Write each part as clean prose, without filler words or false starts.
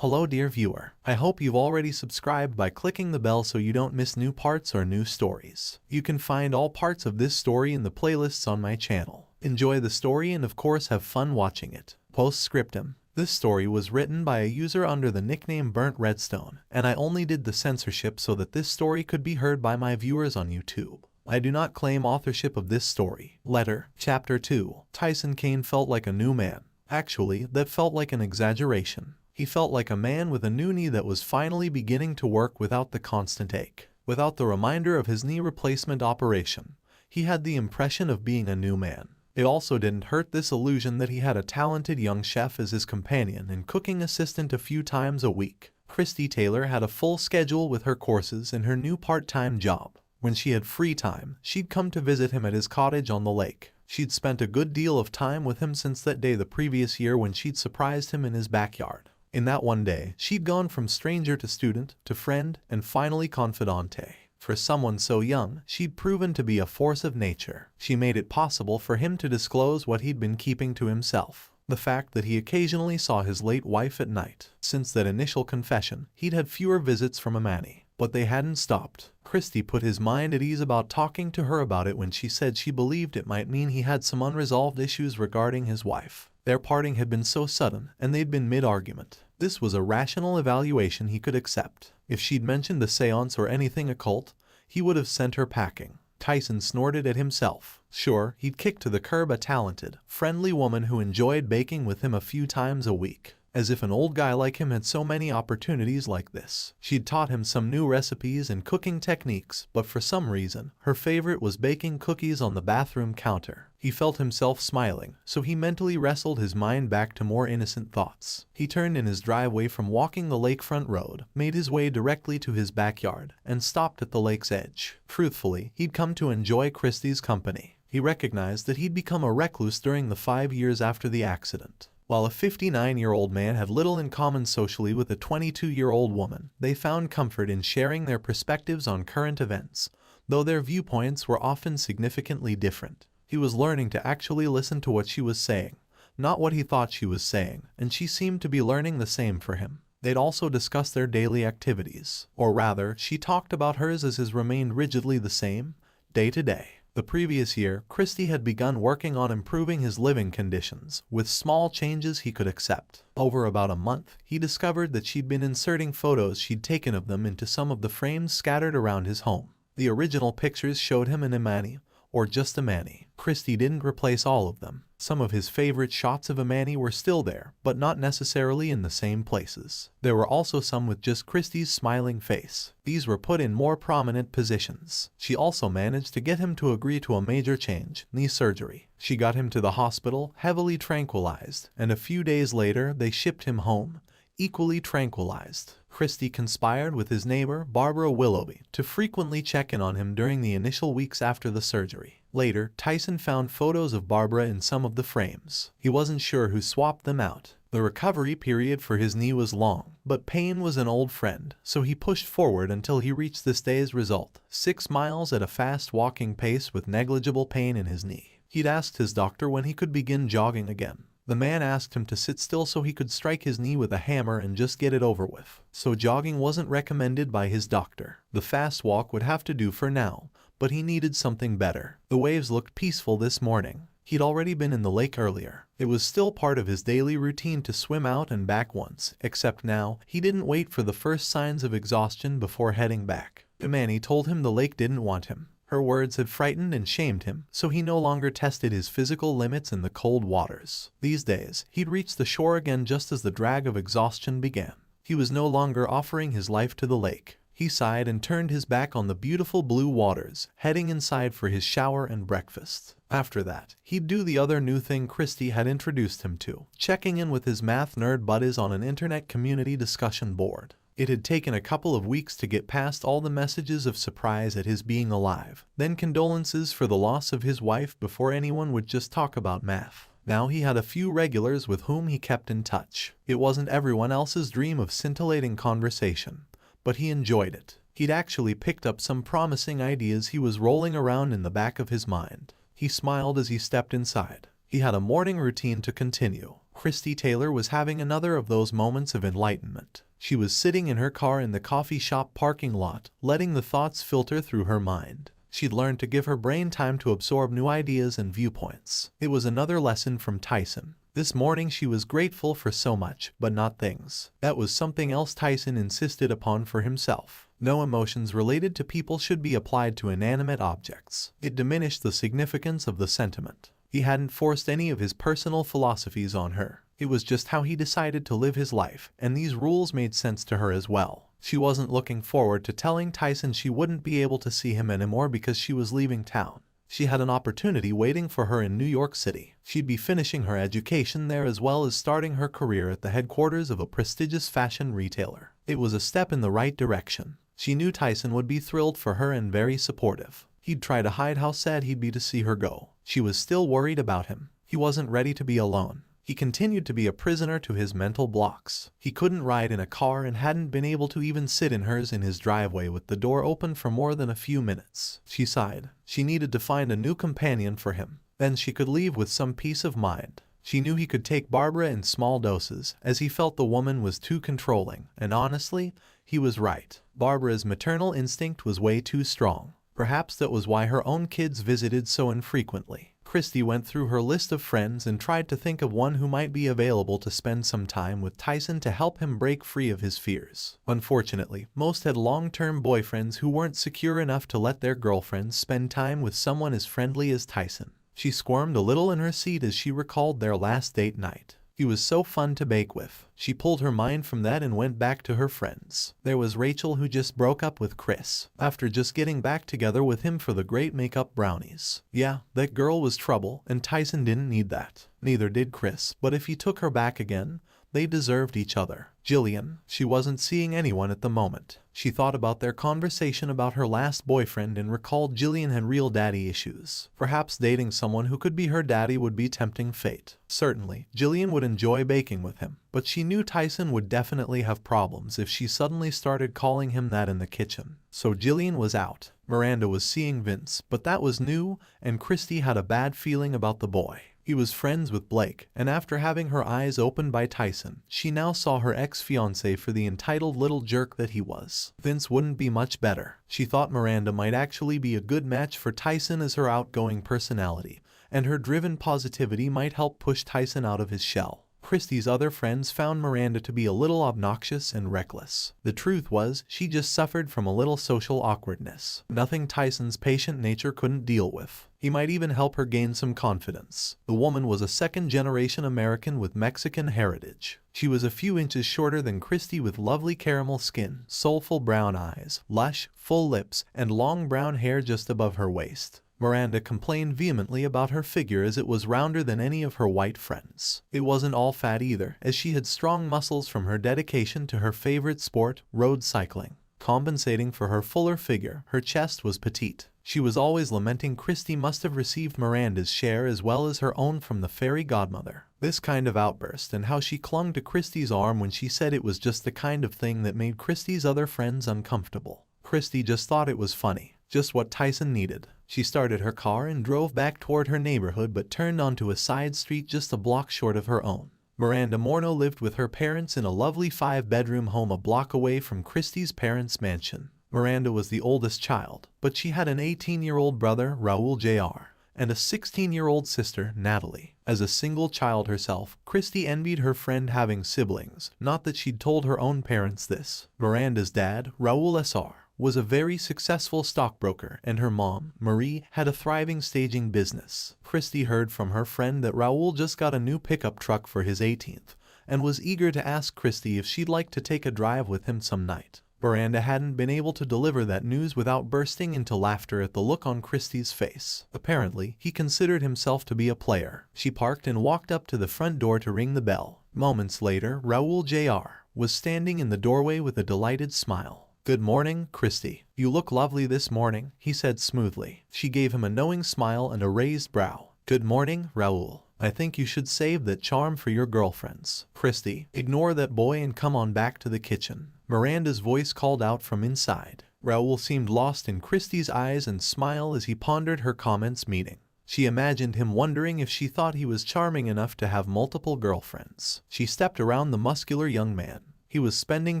Hello dear viewer, I hope you've already subscribed by clicking the bell so you don't miss new parts or new stories. You can find all parts of this story in the playlists on my channel. Enjoy the story and of course have fun watching it. Postscriptum. This story was written by a user under the nickname Burnt Redstone, and I only did the censorship so that this story could be heard by my viewers on YouTube. I do not claim authorship of this story. Letter. Chapter 2. Tyson Kane felt like a new man. Actually, that felt like an exaggeration. He felt like a man with a new knee that was finally beginning to work without the constant ache. Without the reminder of his knee replacement operation, he had the impression of being a new man. It also didn't hurt this illusion that he had a talented young chef as his companion and cooking assistant a few times a week. Christy Taylor had a full schedule with her courses and her new part-time job. When she had free time, she'd come to visit him at his cottage on the lake. She'd spent a good deal of time with him since that day the previous year when she'd surprised him in his backyard. In that one day, she'd gone from stranger to student, to friend, and finally confidante. For someone so young, she'd proven to be a force of nature. She made it possible for him to disclose what he'd been keeping to himself. The fact that he occasionally saw his late wife at night. Since that initial confession, he'd had fewer visits from Amani. But they hadn't stopped. Christy put his mind at ease about talking to her about it when she said she believed it might mean he had some unresolved issues regarding his wife. Their parting had been so sudden, and they'd been mid-argument. This was a rational evaluation he could accept. If she'd mentioned the seance or anything occult, he would have sent her packing. Tyson snorted at himself. Sure, he'd kicked to the curb a talented, friendly woman who enjoyed baking with him a few times a week. As if an old guy like him had so many opportunities like this. She'd taught him some new recipes and cooking techniques, but for some reason, her favorite was baking cookies on the bathroom counter. He felt himself smiling, so he mentally wrestled his mind back to more innocent thoughts. He turned in his driveway from walking the lakefront road, made his way directly to his backyard, and stopped at the lake's edge. Truthfully, he'd come to enjoy Christy's company. He recognized that he'd become a recluse during the 5 years after the accident. While a 59-year-old man had little in common socially with a 22-year-old woman, they found comfort in sharing their perspectives on current events, though their viewpoints were often significantly different. He was learning to actually listen to what she was saying, not what he thought she was saying, and she seemed to be learning the same for him. They'd also discussed their daily activities, or rather, she talked about hers as his remained rigidly the same, day to day. The previous year, Christy had begun working on improving his living conditions, with small changes he could accept. Over about a month, he discovered that she'd been inserting photos she'd taken of them into some of the frames scattered around his home. The original pictures showed him and Amani, or just Amani. Christy didn't replace all of them. Some of his favorite shots of Amani were still there, but not necessarily in the same places. There were also some with just Christy's smiling face. These were put in more prominent positions. She also managed to get him to agree to a major change, knee surgery. She got him to the hospital, heavily tranquilized, and a few days later they shipped him home, equally tranquilized. Christy conspired with his neighbor, Barbara Willoughby, to frequently check in on him during the initial weeks after the surgery. Later, Tyson found photos of Barbara in some of the frames. He wasn't sure who swapped them out. The recovery period for his knee was long, but pain was an old friend, so he pushed forward until he reached this day's result: 6 miles at a fast walking pace with negligible pain in his knee. He'd asked his doctor when he could begin jogging again. The man asked him to sit still so he could strike his knee with a hammer and just get it over with. So jogging wasn't recommended by his doctor. The fast walk would have to do for now, but he needed something better. The waves looked peaceful this morning. He'd already been in the lake earlier. It was still part of his daily routine to swim out and back once, except now, he didn't wait for the first signs of exhaustion before heading back. Amani told him the lake didn't want him. Her words had frightened and shamed him, so he no longer tested his physical limits in the cold waters. These days, he'd reach the shore again just as the drag of exhaustion began. He was no longer offering his life to the lake. He sighed and turned his back on the beautiful blue waters, heading inside for his shower and breakfast. After that, he'd do the other new thing Christy had introduced him to, checking in with his math nerd buddies on an internet community discussion board. It had taken a couple of weeks to get past all the messages of surprise at his being alive, then condolences for the loss of his wife before anyone would just talk about math. Now he had a few regulars with whom he kept in touch. It wasn't everyone else's dream of scintillating conversation, but he enjoyed it. He'd actually picked up some promising ideas he was rolling around in the back of his mind. He smiled as he stepped inside. He had a morning routine to continue. Christy Taylor was having another of those moments of enlightenment. She was sitting in her car in the coffee shop parking lot, letting the thoughts filter through her mind. She'd learned to give her brain time to absorb new ideas and viewpoints. It was another lesson from Tyson. This morning she was grateful for so much, but not things. That was something else Tyson insisted upon for himself. No emotions related to people should be applied to inanimate objects. It diminished the significance of the sentiment. He hadn't forced any of his personal philosophies on her. It was just how he decided to live his life, and these rules made sense to her as well. She wasn't looking forward to telling Tyson she wouldn't be able to see him anymore because she was leaving town. She had an opportunity waiting for her in New York City. She'd be finishing her education there as well as starting her career at the headquarters of a prestigious fashion retailer. It was a step in the right direction. She knew Tyson would be thrilled for her and very supportive. He'd try to hide how sad he'd be to see her go. She was still worried about him. He wasn't ready to be alone. He continued to be a prisoner to his mental blocks. He couldn't ride in a car and hadn't been able to even sit in hers in his driveway with the door open for more than a few minutes. She sighed. She needed to find a new companion for him. Then she could leave with some peace of mind. She knew he could take Barbara in small doses, as he felt the woman was too controlling, and honestly, he was right. Barbara's maternal instinct was way too strong. Perhaps that was why her own kids visited so infrequently. Christy went through her list of friends and tried to think of one who might be available to spend some time with Tyson to help him break free of his fears. Unfortunately, most had long-term boyfriends who weren't secure enough to let their girlfriends spend time with someone as friendly as Tyson. She squirmed a little in her seat as she recalled their last date night. He was so fun to bake with. She pulled her mind from that and went back to her friends. There was Rachel, who just broke up with Chris after just getting back together with him for the great makeup brownies. Yeah, that girl was trouble, and Tyson didn't need that. Neither did Chris, but if he took her back again, they deserved each other. Jillian, she wasn't seeing anyone at the moment. She thought about their conversation about her last boyfriend and recalled Jillian had real daddy issues. Perhaps dating someone who could be her daddy would be tempting fate. Certainly, Jillian would enjoy baking with him, but she knew Tyson would definitely have problems if she suddenly started calling him that in the kitchen. So Jillian was out. Miranda was seeing Vince, but that was new, and Christy had a bad feeling about the boy. He was friends with Blake, and after having her eyes opened by Tyson, she now saw her ex-fiancé for the entitled little jerk that he was. Vince wouldn't be much better. She thought Miranda might actually be a good match for Tyson, as her outgoing personality and her driven positivity might help push Tyson out of his shell. Christy's other friends found Miranda to be a little obnoxious and reckless. The truth was, she just suffered from a little social awkwardness. Nothing Tyson's patient nature couldn't deal with. He might even help her gain some confidence. The woman was a second-generation American with Mexican heritage. She was a few inches shorter than Christy, with lovely caramel skin, soulful brown eyes, lush, full lips, and long brown hair just above her waist. Miranda complained vehemently about her figure, as it was rounder than any of her white friends. It wasn't all fat either, as she had strong muscles from her dedication to her favorite sport, road cycling. Compensating for her fuller figure, her chest was petite. She was always lamenting Christy must have received Miranda's share as well as her own from the fairy godmother. This kind of outburst, and how she clung to Christy's arm when she said it, was just the kind of thing that made Christy's other friends uncomfortable. Christy just thought it was funny. Just what Tyson needed. She started her car and drove back toward her neighborhood, but turned onto a side street just a block short of her own. Miranda Morno lived with her parents in a lovely 5-bedroom home a block away from Christy's parents' mansion. Miranda was the oldest child, but she had an 18-year-old brother, Raul Jr., and a 16-year-old sister, Natalie. As a single child herself, Christy envied her friend having siblings, not that she'd told her own parents this. Miranda's dad, Raul Sr., was a very successful stockbroker, and her mom, Marie, had a thriving staging business. Christy heard from her friend that Raul just got a new pickup truck for his 18th, and was eager to ask Christy if she'd like to take a drive with him some night. Miranda hadn't been able to deliver that news without bursting into laughter at the look on Christy's face. Apparently, he considered himself to be a player. She parked and walked up to the front door to ring the bell. Moments later, Raul Jr. was standing in the doorway with a delighted smile. "Good morning, Christy. You look lovely this morning," he said smoothly. She gave him a knowing smile and a raised brow. "Good morning, Raul. I think you should save that charm for your girlfriends." "Christy, ignore that boy and come on back to the kitchen," Miranda's voice called out from inside. Raul seemed lost in Christy's eyes and smile as he pondered her comments, meaning. She imagined him wondering if she thought he was charming enough to have multiple girlfriends. She stepped around the muscular young man. He was spending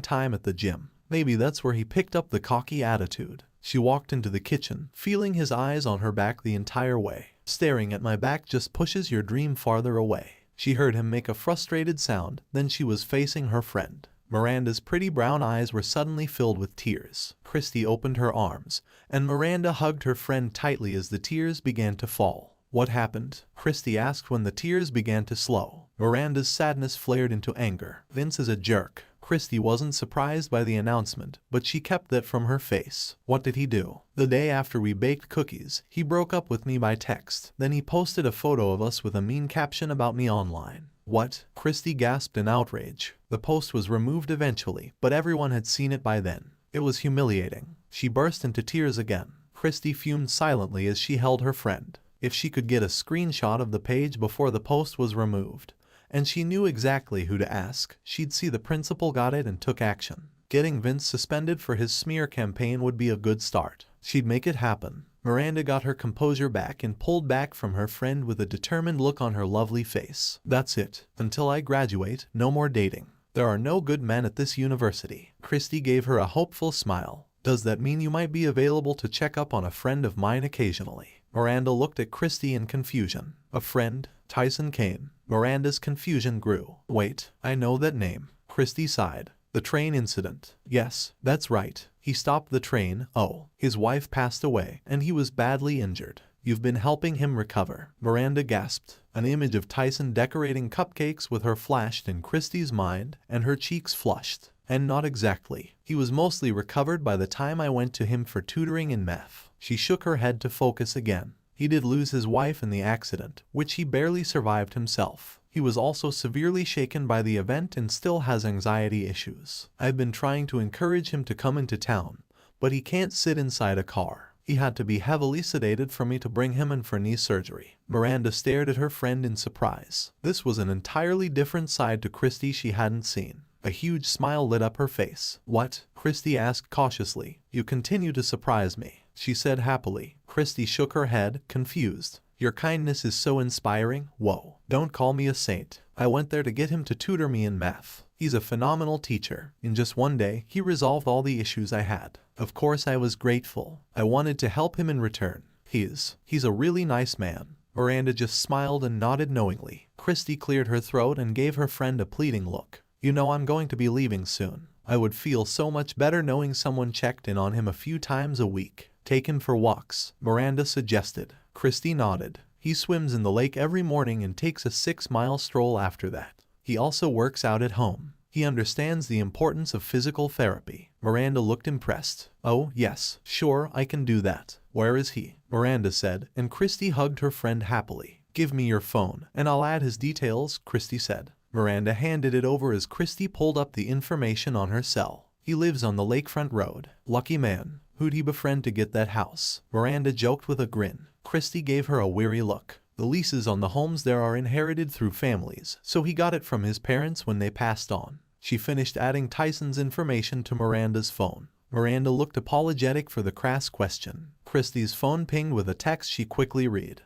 time at the gym. Maybe that's where he picked up the cocky attitude. She walked into the kitchen, feeling his eyes on her back the entire way. Staring at my back just pushes your dream farther away. She heard him make a frustrated sound, then she was facing her friend. Miranda's pretty brown eyes were suddenly filled with tears. Christy opened her arms, and Miranda hugged her friend tightly as the tears began to fall. What happened? Christy asked when the tears began to slow. Miranda's sadness flared into anger. Vince is a jerk. Christy wasn't surprised by the announcement, but she kept that from her face. What did he do? The day after we baked cookies, he broke up with me by text. Then he posted a photo of us with a mean caption about me online. What? Christy gasped in outrage. The post was removed eventually, but everyone had seen it by then. It was humiliating. She burst into tears again. Christy fumed silently as she held her friend. If she could get a screenshot of the page before the post was removed, and she knew exactly who to ask, she'd see the principal got it and took action. Getting Vince suspended for his smear campaign would be a good start. She'd make it happen. Miranda got her composure back and pulled back from her friend with a determined look on her lovely face. That's it. Until I graduate, no more dating. There are no good men at this university. Christy gave her a hopeful smile. Does that mean you might be available to check up on a friend of mine occasionally? Miranda looked at Christy in confusion. A friend? Tyson Kane. Miranda's confusion grew. Wait, I know that name. Christy sighed. The train incident. Yes, that's right. He stopped the train. Oh, his wife passed away, and he was badly injured. You've been helping him recover. Miranda gasped. An image of Tyson decorating cupcakes with her flashed in Christy's mind, and her cheeks flushed. And not exactly. He was mostly recovered by the time I went to him for tutoring in math. She shook her head to focus again. He did lose his wife in the accident, which he barely survived himself. He was also severely shaken by the event and still has anxiety issues. I've been trying to encourage him to come into town, but he can't sit inside a car. He had to be heavily sedated for me to bring him in for knee surgery. Miranda stared at her friend in surprise. This was an entirely different side to Christy she hadn't seen. A huge smile lit up her face. What? Christy asked cautiously. You continue to surprise me, she said happily. Christy shook her head, confused. Your kindness is so inspiring. Whoa. Don't call me a saint. I went there to get him to tutor me in math. He's a phenomenal teacher. In just one day, he resolved all the issues I had. Of course I was grateful. I wanted to help him in return. He's a really nice man. Miranda just smiled and nodded knowingly. Christy cleared her throat and gave her friend a pleading look. You know I'm going to be leaving soon. I would feel so much better knowing someone checked in on him a few times a week. Take him for walks, Miranda suggested. Christy nodded. He swims in the lake every morning and takes a 6-mile stroll after that. He also works out at home. He understands the importance of physical therapy. Miranda looked impressed. Oh, yes, sure, I can do that. Where is he? Miranda said, and Christy hugged her friend happily. Give me your phone, and I'll add his details, Christy said. Miranda handed it over as Christy pulled up the information on her cell. He lives on the lakefront road. Lucky man. Who'd he befriend to get that house? Miranda joked with a grin. Christy gave her a weary look. The leases on the homes there are inherited through families, so he got it from his parents when they passed on. She finished adding Tyson's information to Miranda's phone. Miranda looked apologetic for the crass question. Christy's phone pinged with a text she quickly read.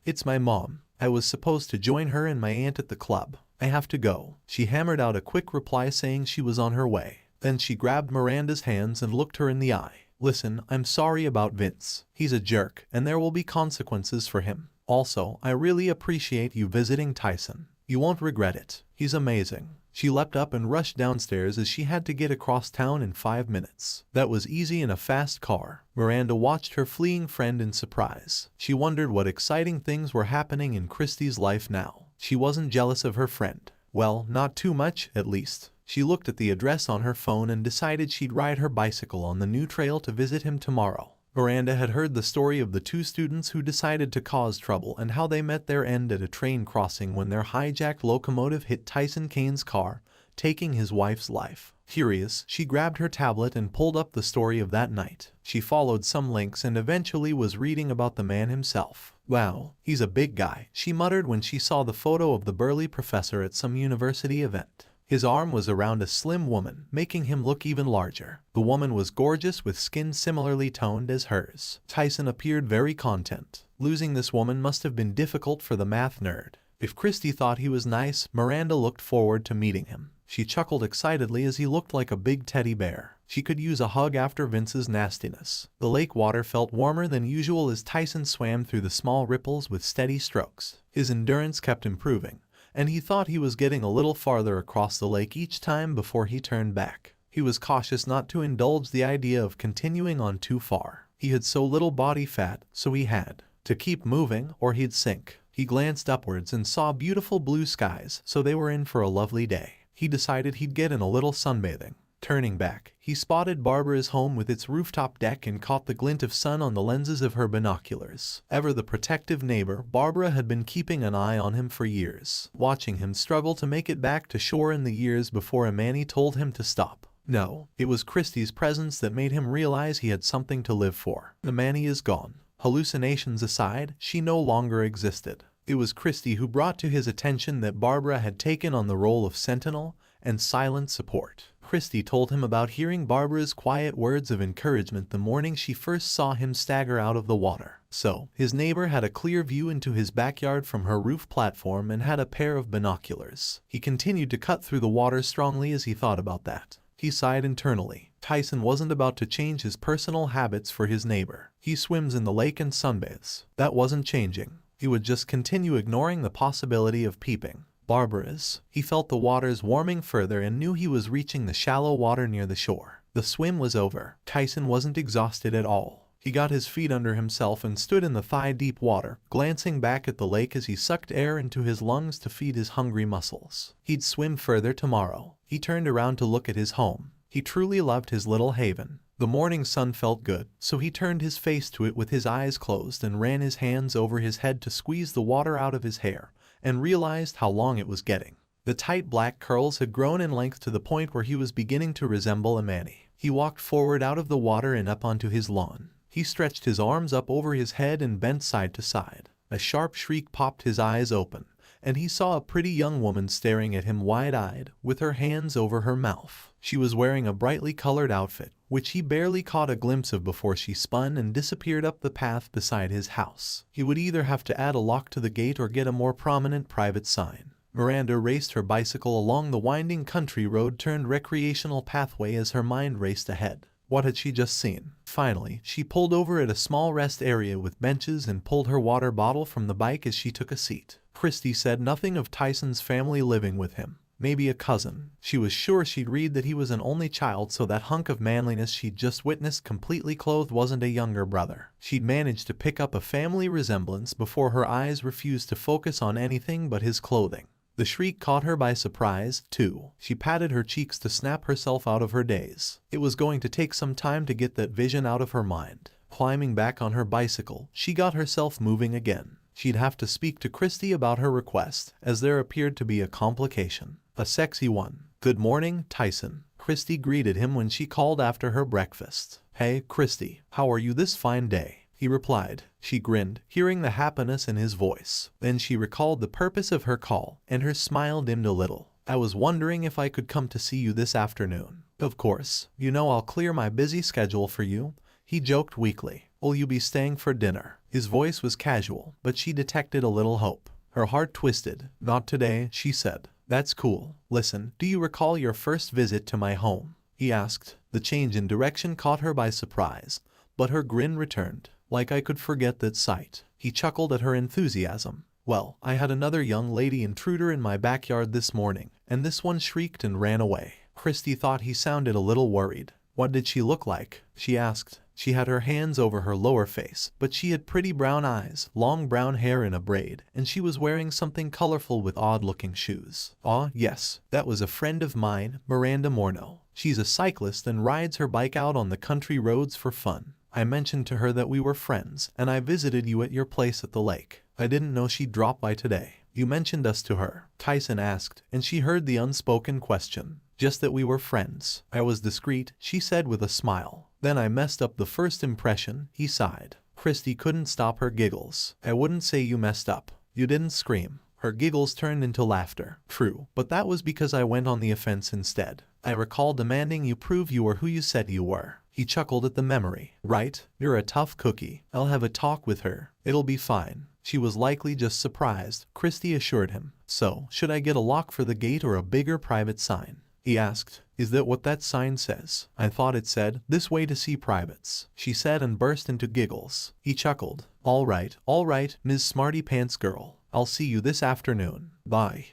It's my mom. I was supposed to join her and my aunt at the club. I have to go. She hammered out a quick reply saying she was on her way. Then she grabbed Miranda's hands and looked her in the eye. Listen, I'm sorry about Vince. He's a jerk, and there will be consequences for him. Also, I really appreciate you visiting Tyson. You won't regret it. He's amazing. She leapt up and rushed downstairs as she had to get across town in 5 minutes. That was easy in a fast car. Miranda watched her fleeing friend in surprise. She wondered what exciting things were happening in Christy's life now. She wasn't jealous of her friend. Well, not too much, at least. She looked at the address on her phone and decided she'd ride her bicycle on the new trail to visit him tomorrow. Miranda had heard the story of the 2 students who decided to cause trouble and how they met their end at a train crossing when their hijacked locomotive hit Tyson Kane's car, taking his wife's life. Curious, she grabbed her tablet and pulled up the story of that night. She followed some links and eventually was reading about the man himself. Wow, he's a big guy, she muttered when she saw the photo of the burly professor at some university event. His arm was around a slim woman, making him look even larger. The woman was gorgeous with skin similarly toned as hers. Tyson appeared very content. Losing this woman must have been difficult for the math nerd. If Christy thought he was nice, Miranda looked forward to meeting him. She chuckled excitedly as he looked like a big teddy bear. She could use a hug after Vince's nastiness. The lake water felt warmer than usual as Tyson swam through the small ripples with steady strokes. His endurance kept improving, and he thought he was getting a little farther across the lake each time before he turned back. He was cautious not to indulge the idea of continuing on too far. He had so little body fat, so he had to keep moving or he'd sink. He glanced upwards and saw beautiful blue skies, so they were in for a lovely day. He decided he'd get in a little sunbathing. Turning back, he spotted Barbara's home with its rooftop deck and caught the glint of sun on the lenses of her binoculars. Ever the protective neighbor, Barbara had been keeping an eye on him for years, watching him struggle to make it back to shore in the years before Imani told him to stop. No, it was Christie's presence that made him realize he had something to live for. Imani is gone. Hallucinations aside, she no longer existed. It was Christie who brought to his attention that Barbara had taken on the role of sentinel and silent support. Christie told him about hearing Barbara's quiet words of encouragement the morning she first saw him stagger out of the water. So, his neighbor had a clear view into his backyard from her roof platform and had a pair of binoculars. He continued to cut through the water strongly as he thought about that. He sighed internally. Tyson wasn't about to change his personal habits for his neighbor. He swims in the lake and sunbathes. That wasn't changing. He would just continue ignoring the possibility of peeping. Barbara's. He felt the waters warming further and knew he was reaching the shallow water near the shore. The swim was over. Tyson wasn't exhausted at all. He got his feet under himself and stood in the thigh-deep water, glancing back at the lake as he sucked air into his lungs to feed his hungry muscles. He'd swim further tomorrow. He turned around to look at his home. He truly loved his little haven. The morning sun felt good, so he turned his face to it with his eyes closed and ran his hands over his head to squeeze the water out of his hair, and realized how long it was getting. The tight black curls had grown in length to the point where he was beginning to resemble Imani. He walked forward out of the water and up onto his lawn. He stretched his arms up over his head and bent side to side. A sharp shriek popped his eyes open, and he saw a pretty young woman staring at him wide-eyed, with her hands over her mouth. She was wearing a brightly colored outfit, which he barely caught a glimpse of before she spun and disappeared up the path beside his house. He would either have to add a lock to the gate or get a more prominent private sign. Miranda raced her bicycle along the winding country road turned recreational pathway as her mind raced ahead. What had she just seen? Finally, she pulled over at a small rest area with benches and pulled her water bottle from the bike as she took a seat. Christie said nothing of Tyson's family living with him. Maybe a cousin. She was sure she'd read that he was an only child, so that hunk of manliness she'd just witnessed completely clothed wasn't a younger brother. She'd managed to pick up a family resemblance before her eyes refused to focus on anything but his clothing. The shriek caught her by surprise, too. She patted her cheeks to snap herself out of her daze. It was going to take some time to get that vision out of her mind. Climbing back on her bicycle, she got herself moving again. She'd have to speak to Christie about her request, as there appeared to be a complication. A sexy one. "Good morning, Tyson." Christie greeted him when she called after her breakfast. "Hey, Christie, how are you this fine day?" he replied. She grinned, hearing the happiness in his voice. Then she recalled the purpose of her call, and her smile dimmed a little. "I was wondering if I could come to see you this afternoon." "Of course. You know I'll clear my busy schedule for you," he joked weakly. "Will you be staying for dinner?" His voice was casual, but she detected a little hope. Her heart twisted. "Not today," she said. "That's cool. Listen, do you recall your first visit to my home?" he asked. The change in direction caught her by surprise, but her grin returned. "Like I could forget that sight." He chuckled at her enthusiasm. "Well, I had another young lady intruder in my backyard this morning, and this one shrieked and ran away." Christie thought he sounded a little worried. "What did she look like?" she asked. She had her hands over her lower face, but she had pretty brown eyes, long brown hair in a braid, and she was wearing something colorful with odd-looking shoes. "Ah, yes, that was a friend of mine, Miranda Morneau. She's a cyclist and rides her bike out on the country roads for fun. I mentioned to her that we were friends, and I visited you at your place at the lake. I didn't know she'd drop by today." "You mentioned us to her?" Tyson asked, and she heard the unspoken question. "Just that we were friends. I was discreet," she said with a smile. "Then I messed up the first impression," he sighed. Christie couldn't stop her giggles. "I wouldn't say you messed up. You didn't scream." Her giggles turned into laughter. True, but that was because I went on the offense instead. I recall demanding you prove you were who you said you were. He chuckled at the memory. Right? You're a tough cookie. I'll have a talk with her. It'll be fine. She was likely just surprised, Christy assured him. So, should I get a lock for the gate or a bigger private sign? He asked. Is that what that sign says? I thought it said, this way to see privates, she said and burst into giggles. He chuckled. All right, Ms. Smarty Pants Girl. I'll see you this afternoon. Bye.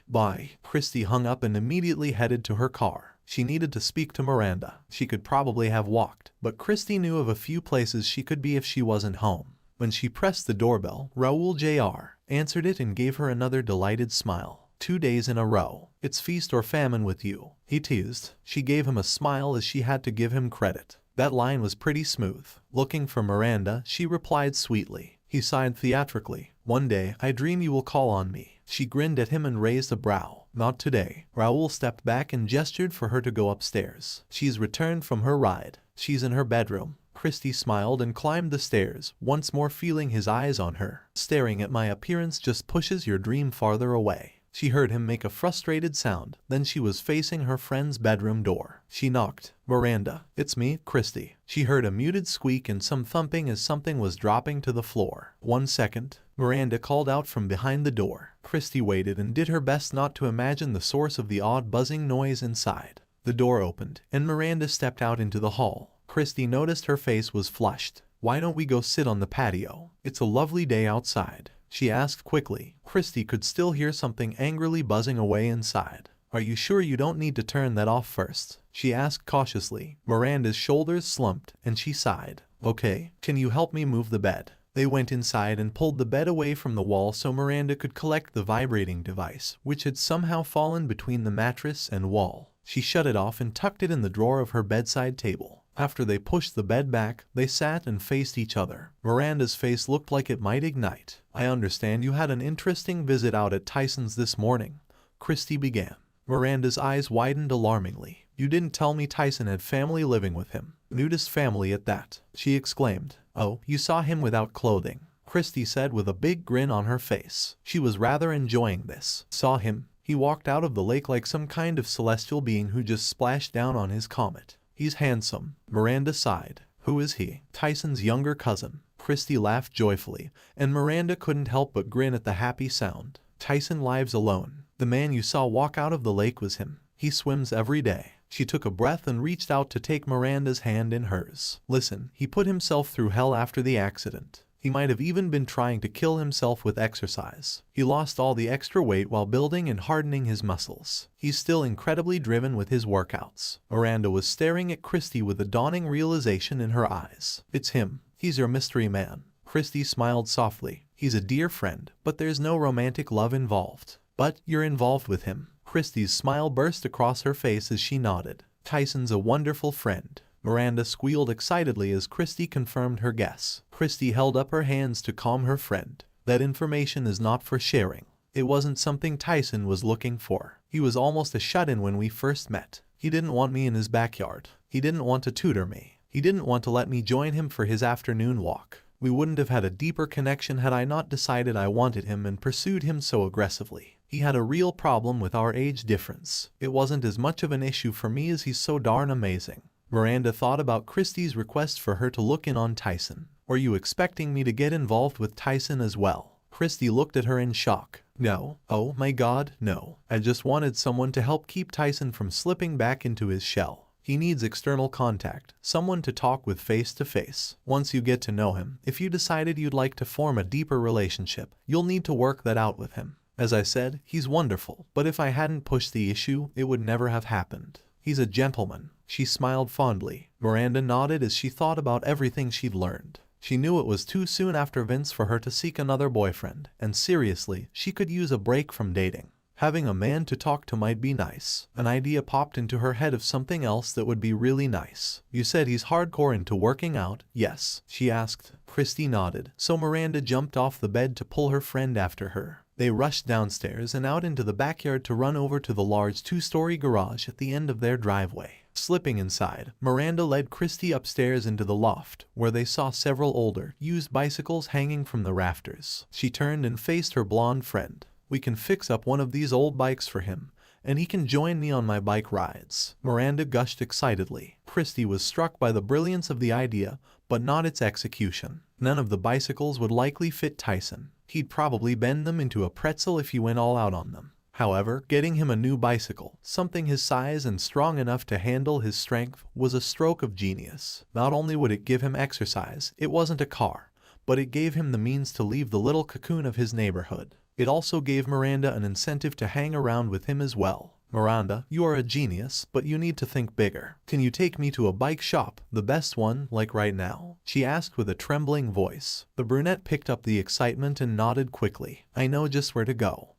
Christy hung up and immediately headed to her car. She needed to speak to Miranda. She could probably have walked, but Christy knew of a few places she could be if she wasn't home. When she pressed the doorbell, Raoul Jr. answered it and gave her another delighted smile. 2 days in a row. It's feast or famine with you, he teased. She gave him a smile as she had to give him credit. That line was pretty smooth. Looking for Miranda, she replied sweetly. He sighed theatrically. One day, I dream you will call on me. She grinned at him and raised a brow. Not today. Raoul stepped back and gestured for her to go upstairs. She's returned from her ride. She's in her bedroom. Christy smiled and climbed the stairs, once more feeling his eyes on her. Staring at my appearance just pushes your dream farther away. She heard him make a frustrated sound, then she was facing her friend's bedroom door. She knocked. Miranda, it's me, Christy. She heard a muted squeak and some thumping as something was dropping to the floor. 1 second. Miranda called out from behind the door. Christy waited and did her best not to imagine the source of the odd buzzing noise inside. The door opened, and Miranda stepped out into the hall. Christy noticed her face was flushed. Why don't we go sit on the patio? It's a lovely day outside, she asked quickly. Christy could still hear something angrily buzzing away inside. Are you sure you don't need to turn that off first? She asked cautiously. Miranda's shoulders slumped, and she sighed. Okay, can you help me move the bed? They went inside and pulled the bed away from the wall so Miranda could collect the vibrating device, which had somehow fallen between the mattress and wall. She shut it off and tucked it in the drawer of her bedside table. After they pushed the bed back, they sat and faced each other. Miranda's face looked like it might ignite. I understand you had an interesting visit out at Tyson's this morning, Christy began. Miranda's eyes widened alarmingly. You didn't tell me Tyson had family living with him. Nudist family at that, she exclaimed. Oh, you saw him without clothing, Christy said with a big grin on her face. She was rather enjoying this. Saw him. He walked out of the lake like some kind of celestial being who just splashed down on his comet. He's handsome. Miranda sighed. Who is he? Tyson's younger cousin. Christy laughed joyfully, and Miranda couldn't help but grin at the happy sound. Tyson lives alone. The man you saw walk out of the lake was him. He swims every day. She took a breath and reached out to take Miranda's hand in hers. Listen, he put himself through hell after the accident. He might have even been trying to kill himself with exercise. He lost all the extra weight while building and hardening his muscles. He's still incredibly driven with his workouts. Miranda was staring at Christy with a dawning realization in her eyes. It's him. He's your mystery man. Christy smiled softly. He's a dear friend, but there's no romantic love involved. But you're involved with him. Christy's smile burst across her face as she nodded. Tyson's a wonderful friend. Miranda squealed excitedly as Christy confirmed her guess. Christy held up her hands to calm her friend. That information is not for sharing. It wasn't something Tyson was looking for. He was almost a shut-in when we first met. He didn't want me in his backyard. He didn't want to tutor me. He didn't want to let me join him for his afternoon walk. We wouldn't have had a deeper connection had I not decided I wanted him and pursued him so aggressively. He had a real problem with our age difference. It wasn't as much of an issue for me as he's so darn amazing. Miranda thought about Christy's request for her to look in on Tyson. Were you expecting me to get involved with Tyson as well? Christy looked at her in shock. No. Oh my God, no. I just wanted someone to help keep Tyson from slipping back into his shell. He needs external contact, someone to talk with face to face. Once you get to know him, if you decided you'd like to form a deeper relationship, you'll need to work that out with him. As I said, he's wonderful, but if I hadn't pushed the issue, it would never have happened. He's a gentleman. She smiled fondly. Miranda nodded as she thought about everything she'd learned. She knew it was too soon after Vince for her to seek another boyfriend, and seriously, she could use a break from dating. Having a man to talk to might be nice. An idea popped into her head of something else that would be really nice. You said he's hardcore into working out, yes? She asked. Christy nodded, so Miranda jumped off the bed to pull her friend after her. They rushed downstairs and out into the backyard to run over to the large 2-story garage at the end of their driveway. Slipping inside, Miranda led Christy upstairs into the loft, where they saw several older, used bicycles hanging from the rafters. She turned and faced her blonde friend. We can fix up one of these old bikes for him, and he can join me on my bike rides," Miranda gushed excitedly. Christy was struck by the brilliance of the idea, but not its execution. None of the bicycles would likely fit Tyson. He'd probably bend them into a pretzel if he went all out on them. However, getting him a new bicycle, something his size and strong enough to handle his strength, was a stroke of genius. Not only would it give him exercise, it wasn't a car, but it gave him the means to leave the little cocoon of his neighborhood. It also gave Miranda an incentive to hang around with him as well. "Miranda, you are a genius, but you need to think bigger. Can you take me to a bike shop, the best one, like right now?" she asked with a trembling voice. The brunette picked up the excitement and nodded quickly. "I know just where to go."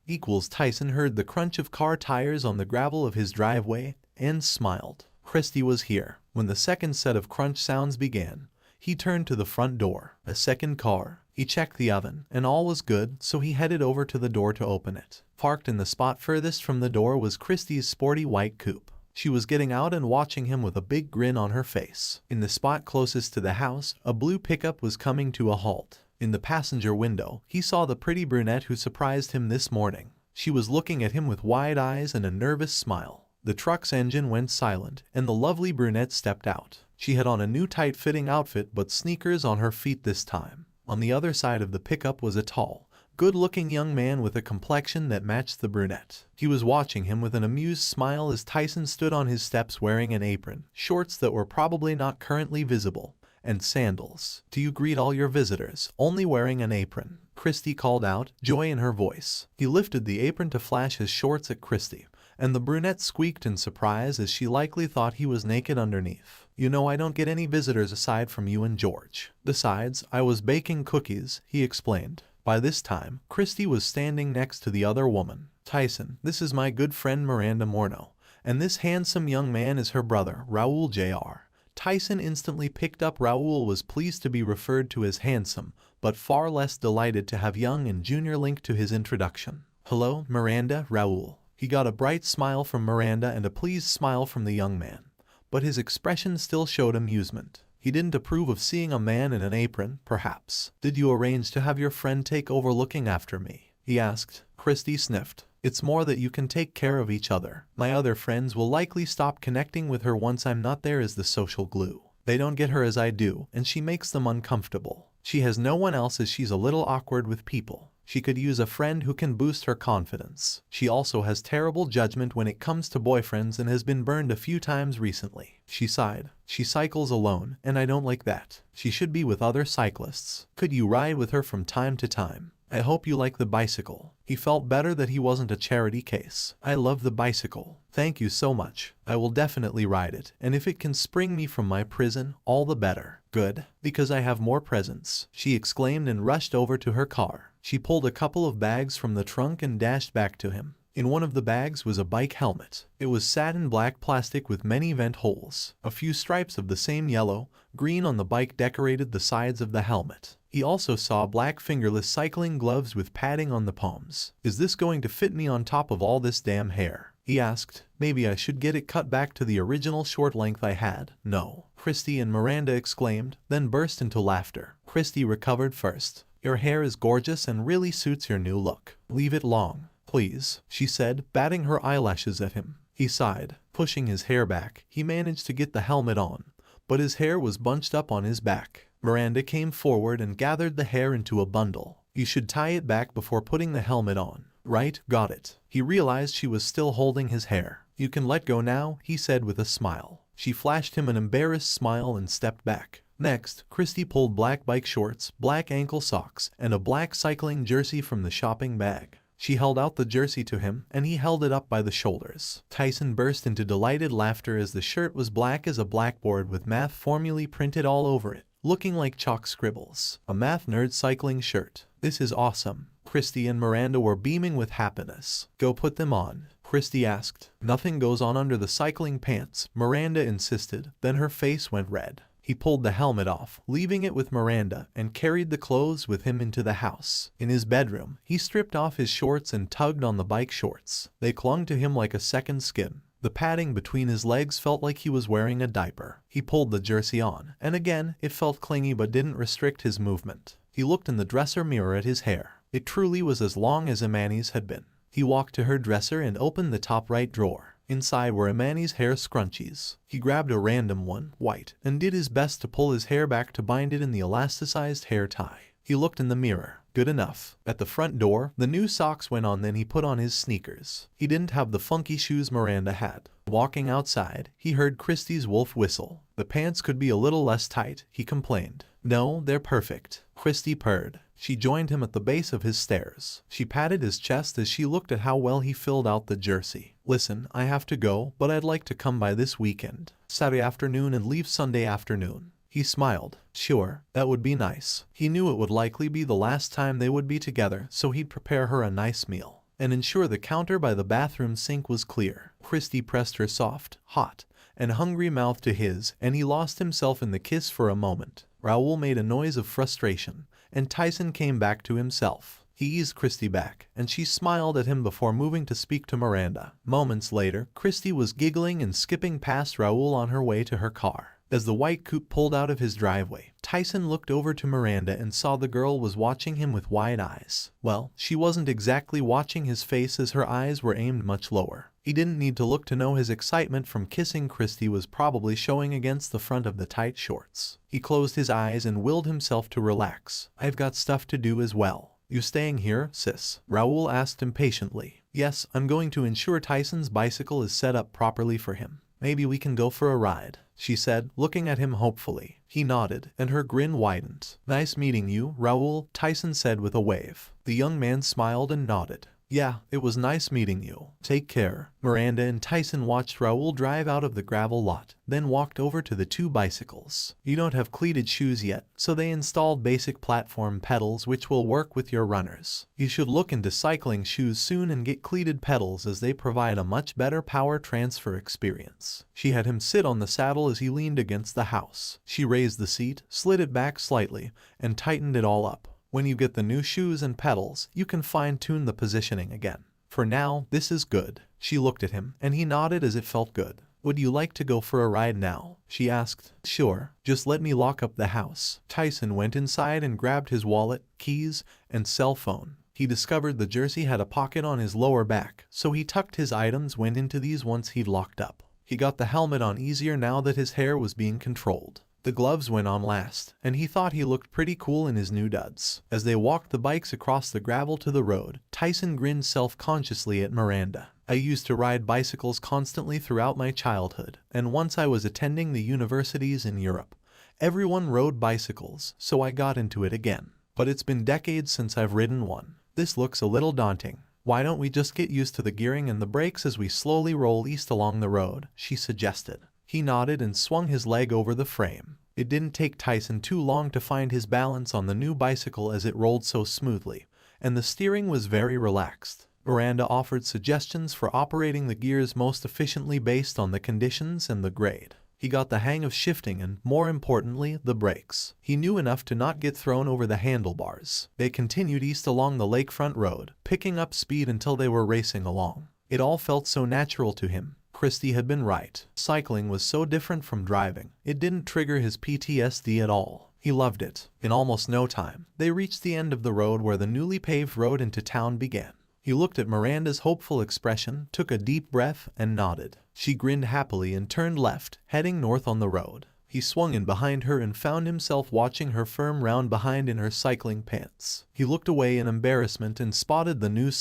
Tyson heard the crunch of car tires on the gravel of his driveway and smiled. Christy was here. When the second set of crunch sounds began, he turned to the front door. A second car. He checked the oven, and all was good, so he headed over to the door to open it. Parked in the spot furthest from the door was Christy's sporty white coupe. She was getting out and watching him with a big grin on her face. In the spot closest to the house, a blue pickup was coming to a halt. In the passenger window, he saw the pretty brunette who surprised him this morning. She was looking at him with wide eyes and a nervous smile. The truck's engine went silent, and the lovely brunette stepped out. She had on a new tight-fitting outfit but sneakers on her feet this time. On the other side of the pickup was a tall, good-looking young man with a complexion that matched the brunette. He was watching him with an amused smile as Tyson stood on his steps wearing an apron, shorts that were probably not currently visible, and sandals. "Do you greet all your visitors, only wearing an apron?" Christy called out, joy in her voice. He lifted the apron to flash his shorts at Christy, and the brunette squeaked in surprise as she likely thought he was naked underneath. "You know I don't get any visitors aside from you and George. Besides, I was baking cookies," he explained. By this time, Christy was standing next to the other woman. "Tyson, this is my good friend Miranda Morno, and this handsome young man is her brother, Raoul Jr." Tyson instantly picked up. Raoul was pleased to be referred to as handsome, but far less delighted to have young and Junior linked to his introduction. "Hello, Miranda, Raoul." He got a bright smile from Miranda and a pleased smile from the young man, but his expression still showed amusement. He didn't approve of seeing a man in an apron, perhaps. "Did you arrange to have your friend take over looking after me?" he asked. Christy sniffed. "It's more that you can take care of each other. My other friends will likely stop connecting with her once I'm not there as the social glue. They don't get her as I do, and she makes them uncomfortable. She has no one else as she's a little awkward with people. She could use a friend who can boost her confidence. She also has terrible judgment when it comes to boyfriends and has been burned a few times recently." She sighed. "She cycles alone, and I don't like that. She should be with other cyclists. Could you ride with her from time to time? I hope you like the bicycle." He felt better that he wasn't a charity case. "I love the bicycle. Thank you so much. I will definitely ride it, and if it can spring me from my prison, all the better." "Good, because I have more presents," she exclaimed and rushed over to her car. She pulled a couple of bags from the trunk and dashed back to him. In one of the bags was a bike helmet. It was satin black plastic with many vent holes. A few stripes of the same yellow, green on the bike decorated the sides of the helmet. He also saw black fingerless cycling gloves with padding on the palms. "Is this going to fit me on top of all this damn hair?" he asked. "Maybe I should get it cut back to the original short length I had." "No," Christy and Miranda exclaimed, then burst into laughter. Christy recovered first. "Your hair is gorgeous and really suits your new look. Leave it long, please," she said, batting her eyelashes at him. He sighed. Pushing his hair back, he managed to get the helmet on, but his hair was bunched up on his back. Miranda came forward and gathered the hair into a bundle. "You should tie it back before putting the helmet on." "Right, got it." He realized she was still holding his hair. "You can let go now," he said with a smile. She flashed him an embarrassed smile and stepped back. Next, Christy pulled black bike shorts, black ankle socks, and a black cycling jersey from the shopping bag. She held out the jersey to him, and he held it up by the shoulders. Tyson burst into delighted laughter as the shirt was black as a blackboard with math formulae printed all over it, looking like chalk scribbles. A math nerd cycling shirt. "This is awesome." Christy and Miranda were beaming with happiness. "Go put them on," Christy asked. "Nothing goes on under the cycling pants," Miranda insisted. Then her face went red. He pulled the helmet off, leaving it with Miranda, and carried the clothes with him into the house. In his bedroom, he stripped off his shorts and tugged on the bike shorts. They clung to him like a second skin. The padding between his legs felt like he was wearing a diaper. He pulled the jersey on, and again, it felt clingy but didn't restrict his movement. He looked in the dresser mirror at his hair. It truly was as long as Imani's had been. He walked to her dresser and opened the top right drawer. Inside were Imani's hair scrunchies. He grabbed a random one, white, and did his best to pull his hair back to bind it in the elasticized hair tie. He looked in the mirror. Good enough. At the front door, the new socks went on, then he put on his sneakers. He didn't have the funky shoes Miranda had. Walking outside, he heard Christie's wolf whistle. The pants could be a little less tight, he complained. No, they're perfect, Christie purred. She joined him at the base of his stairs. She patted his chest as she looked at how well he filled out the jersey. Listen, I have to go, but I'd like to come by this weekend. Saturday afternoon and leave Sunday afternoon. He smiled. Sure, that would be nice. He knew it would likely be the last time they would be together, so he'd prepare her a nice meal and ensure the counter by the bathroom sink was clear. Christie pressed her soft, hot, and hungry mouth to his, and he lost himself in the kiss for a moment. Raoul made a noise of frustration, and Tyson came back to himself. He eased Christie back, and she smiled at him before moving to speak to Miranda. Moments later, Christie was giggling and skipping past Raoul on her way to her car. As the white coupe pulled out of his driveway, Tyson looked over to Miranda and saw the girl was watching him with wide eyes. Well, she wasn't exactly watching his face as her eyes were aimed much lower. He didn't need to look to know his excitement from kissing Christie was probably showing against the front of the tight shorts. He closed his eyes and willed himself to relax. I've got stuff to do as well. You staying here, sis? Raoul asked impatiently. Yes, I'm going to ensure Tyson's bicycle is set up properly for him. Maybe we can go for a ride, she said, looking at him hopefully. He nodded, and her grin widened. Nice meeting you, Raoul, Tyson said with a wave. The young man smiled and nodded. Yeah, it was nice meeting you. Take care. Miranda and Tyson watched Raoul drive out of the gravel lot, then walked over to the two bicycles. You don't have cleated shoes yet, so they installed basic platform pedals which will work with your runners. You should look into cycling shoes soon and get cleated pedals as they provide a much better power transfer experience. She had him sit on the saddle as he leaned against the house. She raised the seat, slid it back slightly, and tightened it all up. When you get the new shoes and pedals, you can fine-tune the positioning again. For now, this is good. She looked at him, and he nodded as it felt good. Would you like to go for a ride now? She asked. Sure, just let me lock up the house. Tyson went inside and grabbed his wallet, keys, and cell phone. He discovered the jersey had a pocket on his lower back, so he tucked his items went into these once he'd locked up. He got the helmet on easier now that his hair was being controlled. The gloves went on last, and he thought he looked pretty cool in his new duds. As they walked the bikes across the gravel to the road, Tyson grinned self-consciously at Miranda. I used to ride bicycles constantly throughout my childhood, and once I was attending the universities in Europe. Everyone rode bicycles, so I got into it again. But it's been decades since I've ridden one. This looks a little daunting. Why don't we just get used to the gearing and the brakes as we slowly roll east along the road, she suggested. He nodded and swung his leg over the frame. It didn't take Tyson too long to find his balance on the new bicycle as it rolled so smoothly, and the steering was very relaxed. Miranda offered suggestions for operating the gears most efficiently based on the conditions and the grade. He got the hang of shifting and, more importantly, the brakes. He knew enough to not get thrown over the handlebars. They continued east along the lakefront road, picking up speed until they were racing along. It all felt so natural to him. Christie had been right. Cycling was so different from driving. It didn't trigger his PTSD at all. He loved it. In almost no time, they reached the end of the road where the newly paved road into town began. He looked at Miranda's hopeful expression, took a deep breath, and nodded. She grinned happily and turned left, heading north on the road. He swung in behind her and found himself watching her firm round behind in her cycling pants. He looked away in embarrassment and spotted the new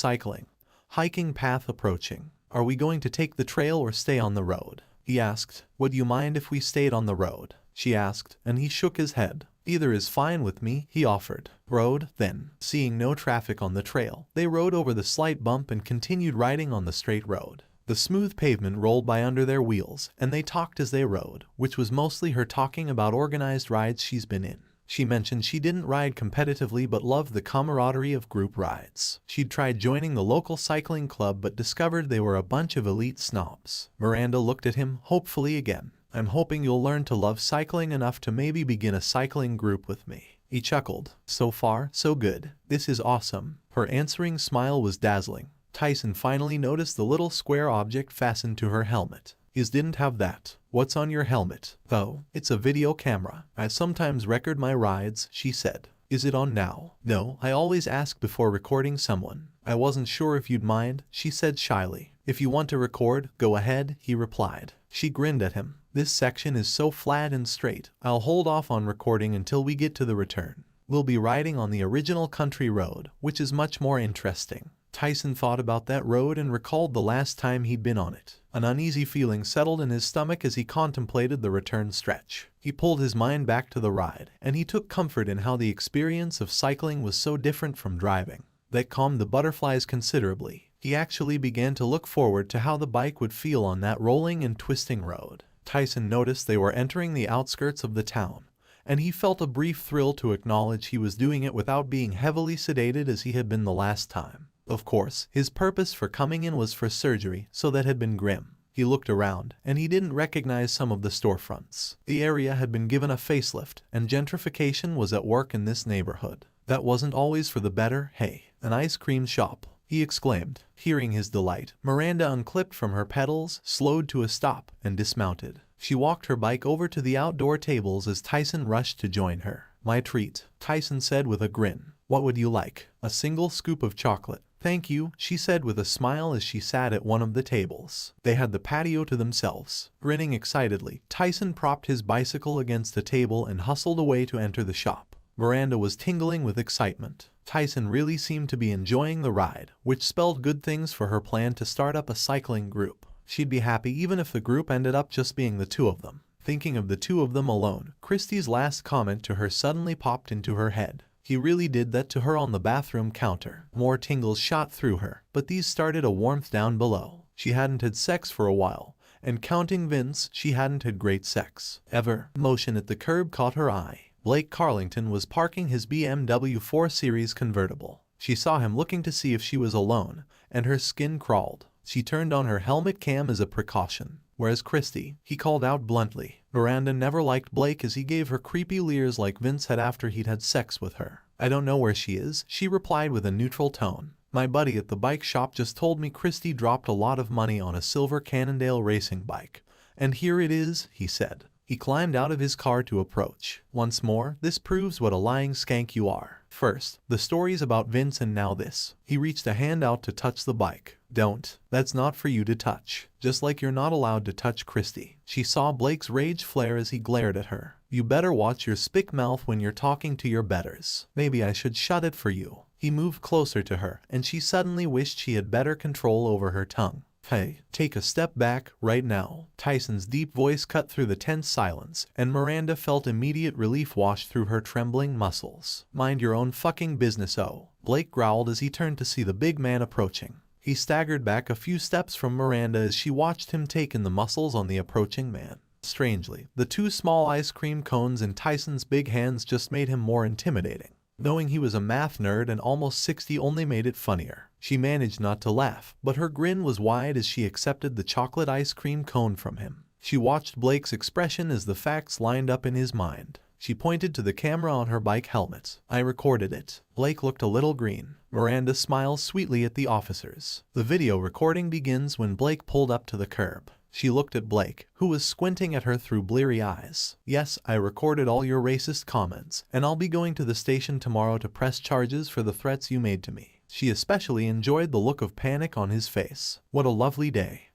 hiking path approaching. Are we going to take the trail or stay on the road? He asked. Would you mind if we stayed on the road? She asked, and he shook his head. Either is fine with me, he offered. Road, then. Seeing no traffic on the trail, they rode over the slight bump and continued riding on the straight road. The smooth pavement rolled by under their wheels, and they talked as they rode, which was mostly her talking about organized rides she's been in. She mentioned she didn't ride competitively but loved the camaraderie of group rides. She'd tried joining the local cycling club but discovered they were a bunch of elite snobs. Miranda looked at him hopefully again. I'm hoping you'll learn to love cycling enough to maybe begin a cycling group with me. He chuckled. So far, so good. This is awesome. Her answering smile was dazzling. Tyson finally noticed the little square object fastened to her helmet. His didn't have that. What's on your helmet? Oh, it's a video camera. I sometimes record my rides, she said. Is it on now? No, I always ask before recording someone. I wasn't sure if you'd mind, she said shyly. If you want to record, go ahead, he replied. She grinned at him. This section is so flat and straight, I'll hold off on recording until we get to the return. We'll be riding on the original country road, which is much more interesting. Tyson thought about that road and recalled the last time he'd been on it. An uneasy feeling settled in his stomach as he contemplated the return stretch. He pulled his mind back to the ride, and he took comfort in how the experience of cycling was so different from driving. That calmed the butterflies considerably. He actually began to look forward to how the bike would feel on that rolling and twisting road. Tyson noticed they were entering the outskirts of the town, and he felt a brief thrill to acknowledge he was doing it without being heavily sedated as he had been the last time. Of course, his purpose for coming in was for surgery, so that had been grim. He looked around, and he didn't recognize some of the storefronts. The area had been given a facelift, and gentrification was at work in this neighborhood. That wasn't always for the better. Hey, an ice cream shop, he exclaimed. Hearing his delight, Miranda unclipped from her pedals, slowed to a stop, and dismounted. She walked her bike over to the outdoor tables as Tyson rushed to join her. My treat, Tyson said with a grin. What would you like? A single scoop of chocolate. Thank you, she said with a smile as she sat at one of the tables. They had the patio to themselves. Grinning excitedly, Tyson propped his bicycle against a table and hustled away to enter the shop. Miranda was tingling with excitement. Tyson really seemed to be enjoying the ride, which spelled good things for her plan to start up a cycling group. She'd be happy even if the group ended up just being the two of them. Thinking of the two of them alone, Christie's last comment to her suddenly popped into her head. He really did that to her on the bathroom counter. More tingles shot through her, but these started a warmth down below. She hadn't had sex for a while, and counting Vince, she hadn't had great sex. Ever. Motion at the curb caught her eye. Blake Carlington was parking his BMW 4 Series convertible. She saw him looking to see if she was alone, and her skin crawled. She turned on her helmet cam as a precaution. Whereas Christy, he called out bluntly. Miranda never liked Blake as he gave her creepy leers like Vince had after he'd had sex with her. I don't know where she is, she replied with a neutral tone. My buddy at the bike shop just told me Christy dropped a lot of money on a silver Cannondale racing bike. And here it is, he said. He climbed out of his car to approach. Once more, this proves what a lying skank you are. First, the stories about Vince, and now this. He reached a hand out to touch the bike. Don't. That's not for you to touch. Just like you're not allowed to touch Christy. She saw Blake's rage flare as he glared at her. You better watch your spick mouth when you're talking to your betters. Maybe I should shut it for you. He moved closer to her, and she suddenly wished she had better control over her tongue. Hey, take a step back, right now. Tyson's deep voice cut through the tense silence, and Miranda felt immediate relief wash through her trembling muscles. Mind your own fucking business, oh. Blake growled as he turned to see the big man approaching. He staggered back a few steps from Miranda as she watched him take in the muscles on the approaching man. Strangely, the two small ice cream cones in Tyson's big hands just made him more intimidating. Knowing he was a math nerd and almost 60 only made it funnier. She managed not to laugh, but her grin was wide as she accepted the chocolate ice cream cone from him. She watched Blake's expression as the facts lined up in his mind. She pointed to the camera on her bike helmet. I recorded it. Blake looked a little green. Miranda smiled sweetly at the officers. The video recording begins when Blake pulled up to the curb. She looked at Blake, who was squinting at her through bleary eyes. Yes, I recorded all your racist comments, and I'll be going to the station tomorrow to press charges for the threats you made to me. She especially enjoyed the look of panic on his face. What a lovely day.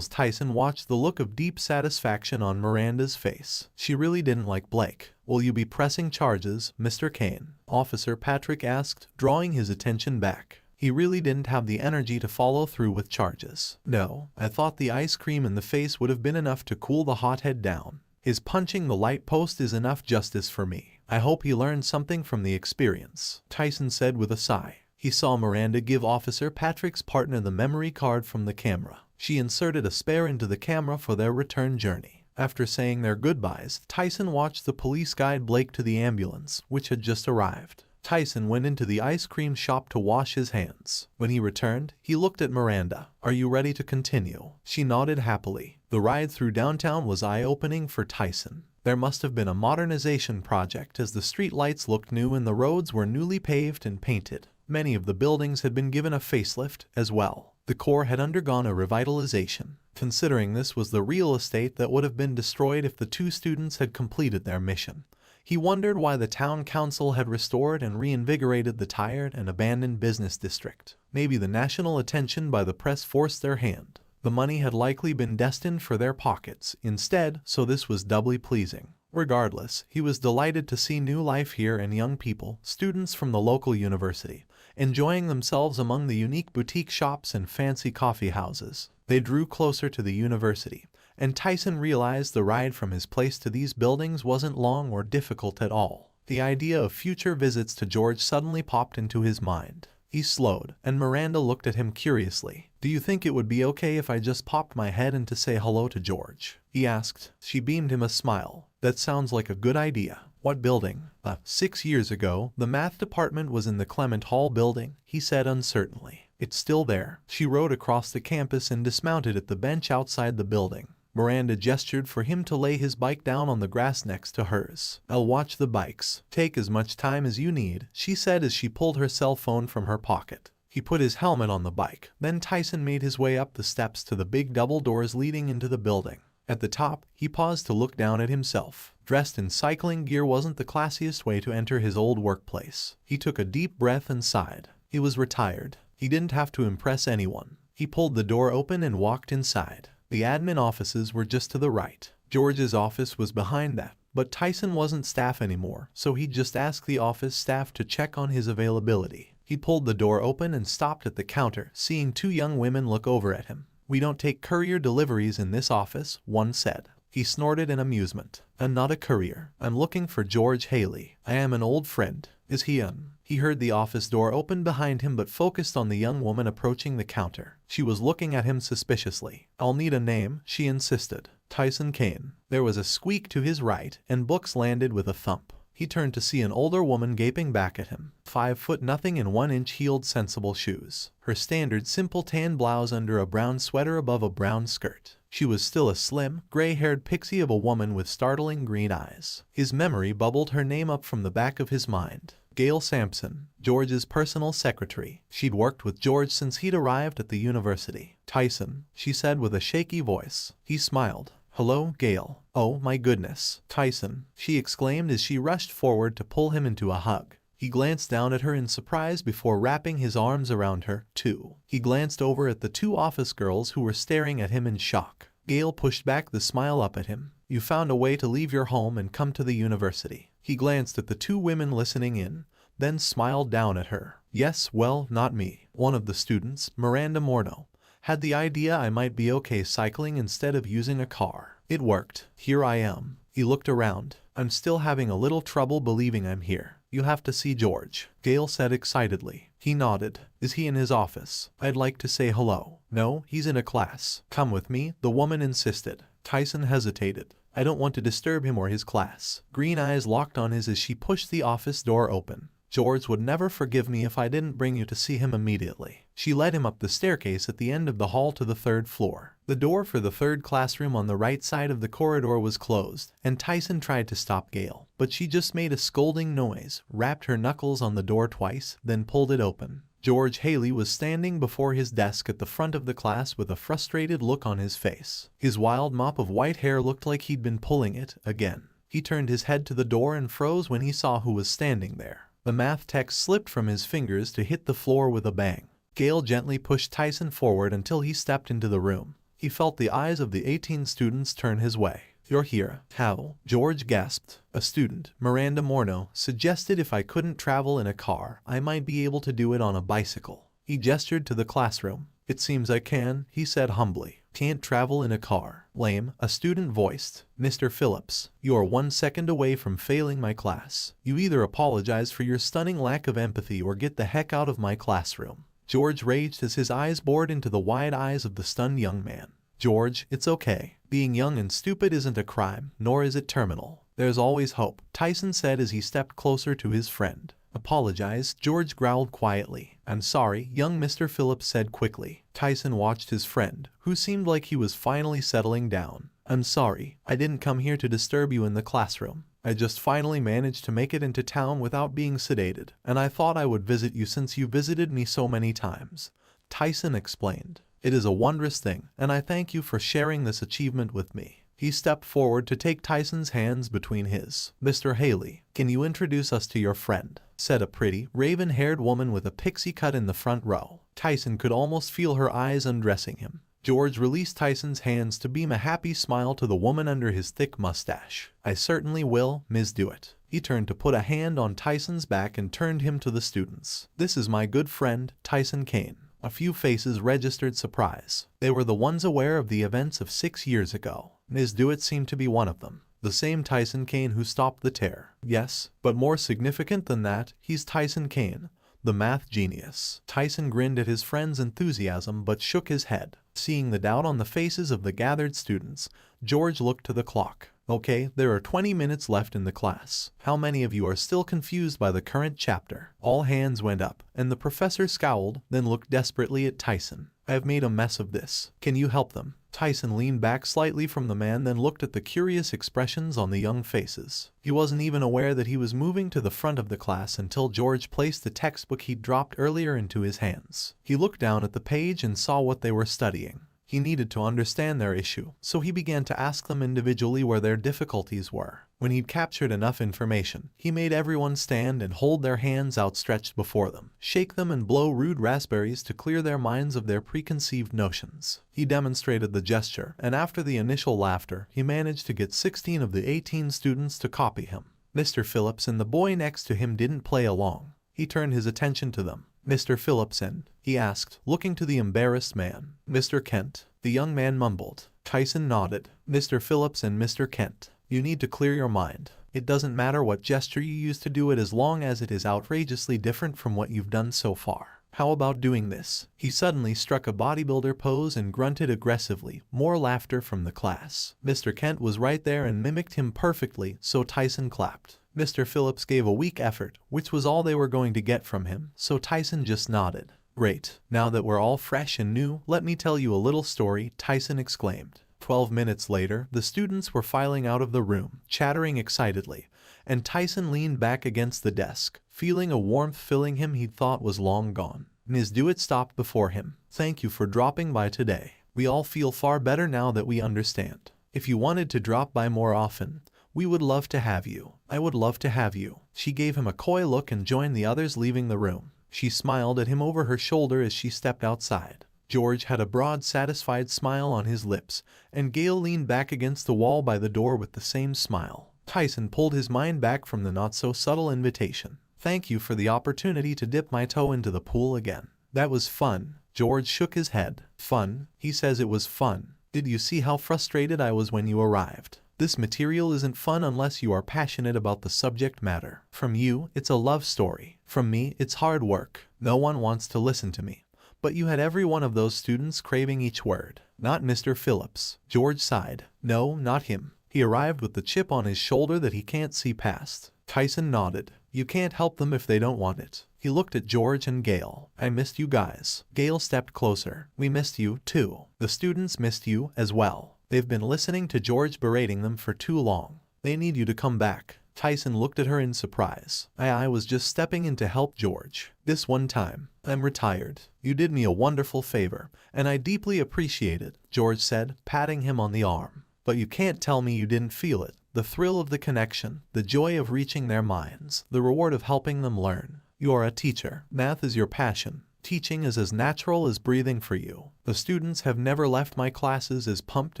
Tyson watched the look of deep satisfaction on Miranda's face. She really didn't like Blake. Will you be pressing charges, Mr. Kane? Officer Patrick asked, drawing his attention back. He really didn't have the energy to follow through with charges. No, I thought the ice cream in the face would have been enough to cool the hothead down. His punching the light post is enough justice for me. I hope he learned something from the experience, Tyson said with a sigh. He saw Miranda give Officer Patrick's partner the memory card from the camera. She inserted a spare into the camera for their return journey. After saying their goodbyes, Tyson watched the police guide Blake to the ambulance, which had just arrived. Tyson went into the ice cream shop to wash his hands. When he returned, he looked at Miranda. Are you ready to continue? She nodded happily. The ride through downtown was eye-opening for Tyson. There must have been a modernization project as the street lights looked new and the roads were newly paved and painted. Many of the buildings had been given a facelift as well. The core had undergone a revitalization. Considering this was the real estate that would have been destroyed if the two students had completed their mission, He wondered why the town council had restored and reinvigorated the tired and abandoned business district. Maybe the national attention by the press forced their hand. The money had likely been destined for their pockets instead, so this was doubly pleasing. Regardless, he was delighted to see new life here and young people, students from the local university, enjoying themselves among the unique boutique shops and fancy coffee houses. They drew closer to the university, and Tyson realized the ride from his place to these buildings wasn't long or difficult at all. The idea of future visits to George suddenly popped into his mind. He slowed, and Miranda looked at him curiously. "Do you think it would be okay if I just popped my head in to say hello to George?" he asked. She beamed him a smile. "That sounds like a good idea." "What building?" 6 years ago, the math department was in the Clement Hall building," he said uncertainly. "It's still there." She rode across the campus and dismounted at the bench outside the building. Miranda gestured for him to lay his bike down on the grass next to hers. "I'll watch the bikes. Take as much time as you need," she said as she pulled her cell phone from her pocket. He put his helmet on the bike. Then Tyson made his way up the steps to the big double doors leading into the building. At the top, he paused to look down at himself. Dressed in cycling gear wasn't the classiest way to enter his old workplace. He took a deep breath and sighed. He was retired. He didn't have to impress anyone. He pulled the door open and walked inside. The admin offices were just to the right. George's office was behind that, but Tyson wasn't staff anymore, so he just asked the office staff to check on his availability. He pulled the door open and stopped at the counter, seeing 2 young women look over at him. "We don't take courier deliveries in this office," one said. He snorted in amusement. "I'm not a courier. I'm looking for George Haley. I am an old friend. Is he in?" He heard the office door open behind him but focused on the young woman approaching the counter. She was looking at him suspiciously. "I'll need a name," she insisted. "Tyson Kane." There was a squeak to his right, and books landed with a thump. He turned to see an older woman gaping back at him. 5'0" in 1-inch heeled sensible shoes. Her standard simple tan blouse under a brown sweater above a brown skirt. She was still a slim, gray-haired pixie of a woman with startling green eyes. His memory bubbled her name up from the back of his mind. Gail Sampson, George's personal secretary. She'd worked with George since he'd arrived at the university. "Tyson," she said with a shaky voice. He smiled. "Hello, Gail." "Oh, my goodness. Tyson," she exclaimed as she rushed forward to pull him into a hug. He glanced down at her in surprise before wrapping his arms around her, too. He glanced over at the 2 office girls who were staring at him in shock. Gail pushed back the smile up at him. "You found a way to leave your home and come to the university." He glanced at the 2 women listening in, then smiled down at her. "Yes, well, not me. One of the students, Miranda Morno, had the idea I might be okay cycling instead of using a car. It worked. Here I am." He looked around. "I'm still having a little trouble believing I'm here." "You have to see George," Gail said excitedly. He nodded. "Is he in his office? I'd like to say hello." "No, he's in a class." "Come with me," the woman insisted. Tyson hesitated. "I don't want to disturb him or his class." Green eyes locked on his as she pushed the office door open. "George would never forgive me if I didn't bring you to see him immediately." She led him up the staircase at the end of the hall to the 3rd floor. The door for the 3rd classroom on the right side of the corridor was closed, and Tyson tried to stop Gail, but she just made a scolding noise, rapped her knuckles on the door twice, then pulled it open. George Haley was standing before his desk at the front of the class with a frustrated look on his face. His wild mop of white hair looked like he'd been pulling it again. He turned his head to the door and froze when he saw who was standing there. The math text slipped from his fingers to hit the floor with a bang. Gail gently pushed Tyson forward until he stepped into the room. He felt the eyes of the 18 students turn his way. "You're here. How?" George gasped. A student, Miranda Morno, suggested if I couldn't travel in a car, I might be able to do it on a bicycle. He gestured to the classroom. "It seems I can," he said humbly. "Can't travel in a car. Lame," a student voiced. "Mr. Phillips, you are 1 second away from failing my class. You either apologize for your stunning lack of empathy or get the heck out of my classroom." George raged as his eyes bored into the wide eyes of the stunned young man. "George, it's okay. Being young and stupid isn't a crime, nor is it terminal. There's always hope," Tyson said as he stepped closer to his friend. "Apologize," George growled quietly. "I'm sorry," young Mr. Phillips said quickly. Tyson watched his friend, who seemed like he was finally settling down. "I'm sorry. I didn't come here to disturb you in the classroom. I just finally managed to make it into town without being sedated, and I thought I would visit you since you visited me so many times," Tyson explained. "It is a wondrous thing, and I thank you for sharing this achievement with me." He stepped forward to take Tyson's hands between his. "Mr. Haley, can you introduce us to your friend?" said a pretty, raven-haired woman with a pixie cut in the front row. Tyson could almost feel her eyes undressing him. George released Tyson's hands to beam a happy smile to the woman under his thick mustache. "I certainly will, Ms. Dewitt." He turned to put a hand on Tyson's back and turned him to the students. "This is my good friend, Tyson Kane." A few faces registered surprise. They were the ones aware of the events of 6 years ago. Ms. Dewitt seemed to be one of them. The same Tyson Kane who stopped the tear. Yes, but more significant than that, he's Tyson Kane, the math genius. Tyson grinned at his friend's enthusiasm but shook his head. Seeing the doubt on the faces of the gathered students, George looked to the clock. "Okay, there are 20 minutes left in the class. How many of you are still confused by the current chapter?" All hands went up, and the professor scowled, then looked desperately at Tyson. "I have made a mess of this. Can you help them?" Tyson leaned back slightly from the man, then looked at the curious expressions on the young faces. He wasn't even aware that he was moving to the front of the class until George placed the textbook he'd dropped earlier into his hands. He looked down at the page and saw what they were studying. He needed to understand their issue, so he began to ask them individually where their difficulties were. When he'd captured enough information, he made everyone stand and hold their hands outstretched before them, shake them and blow rude raspberries to clear their minds of their preconceived notions. He demonstrated the gesture, and after the initial laughter, he managed to get 16 of the 18 students to copy him. Mr. Phillips and the boy next to him didn't play along. He turned his attention to them. "Mr. Phillipson," he asked, looking to the embarrassed man. "Mr. Kent," the young man mumbled. Tyson nodded. "Mr. Phillips and Mr. Kent, you need to clear your mind. It doesn't matter what gesture you use to do it as long as it is outrageously different from what you've done so far. How about doing this?" He suddenly struck a bodybuilder pose and grunted aggressively. More laughter from the class. Mr. Kent was right there and mimicked him perfectly, so Tyson clapped. Mr. Phillips gave a weak effort, which was all they were going to get from him, so Tyson just nodded. "Great. Now that we're all fresh and new, let me tell you a little story," Tyson exclaimed. 12 minutes later, the students were filing out of the room, chattering excitedly, and Tyson leaned back against the desk, feeling a warmth filling him he'd thought was long gone. Ms. Dewitt stopped before him. "Thank you for dropping by today. We all feel far better now that we understand. If you wanted to drop by more often, we would love to have you. I would love to have you." She gave him a coy look and joined the others leaving the room. She smiled at him over her shoulder as she stepped outside. George had a broad, satisfied smile on his lips, and Gale leaned back against the wall by the door with the same smile. Tyson pulled his mind back from the not-so-subtle invitation. "Thank you for the opportunity to dip my toe into the pool again. That was fun." George shook his head. "Fun? He says it was fun. Did you see how frustrated I was when you arrived? This material isn't fun unless you are passionate about the subject matter. From you, it's a love story. From me, it's hard work. No one wants to listen to me. But you had every one of those students craving each word." "Not Mr. Phillips." George sighed. "No, not him. He arrived with the chip on his shoulder that he can't see past." Tyson nodded. "You can't help them if they don't want it." He looked at George and Gale. "I missed you guys." Gale stepped closer. "We missed you, too. The students missed you, as well. They've been listening to George berating them for too long. They need you to come back." Tyson looked at her in surprise. I was just stepping in to help George. This one time. I'm retired. You did me a wonderful favor, and I deeply appreciate it," George said, patting him on the arm. "But you can't tell me you didn't feel it. The thrill of the connection, the joy of reaching their minds, the reward of helping them learn. You are a teacher. Math is your passion. Teaching is as natural as breathing for you. The students have never left my classes as pumped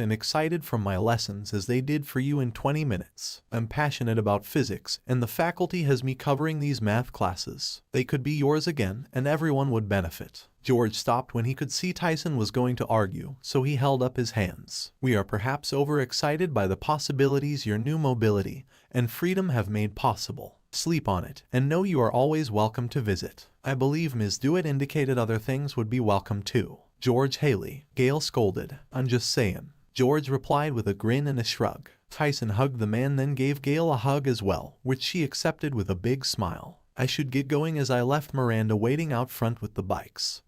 and excited from my lessons as they did for you in 20 minutes. I'm passionate about physics, and the faculty has me covering these math classes. They could be yours again, and everyone would benefit." George stopped when he could see Tyson was going to argue, so he held up his hands. "We are perhaps overexcited by the possibilities your new mobility and freedom have made possible. Sleep on it, and know you are always welcome to visit." "I believe Ms. Dewitt indicated other things would be welcome too." "George Haley," Gale scolded. "I'm just saying." George replied with a grin and a shrug. Tyson hugged the man, then gave Gale a hug as well, which she accepted with a big smile. "I should get going," as I left Miranda waiting out front with the bikes.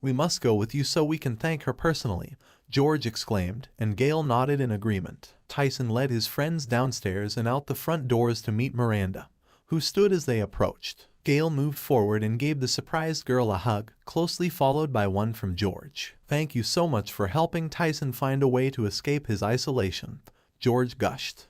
We must go with you so we can thank her personally," George exclaimed, and Gale nodded in agreement. Tyson led his friends downstairs and out the front doors to meet Miranda, who stood as they approached. Gale moved forward and gave the surprised girl a hug, closely followed by one from George. "Thank you so much for helping Tyson find a way to escape his isolation," George gushed.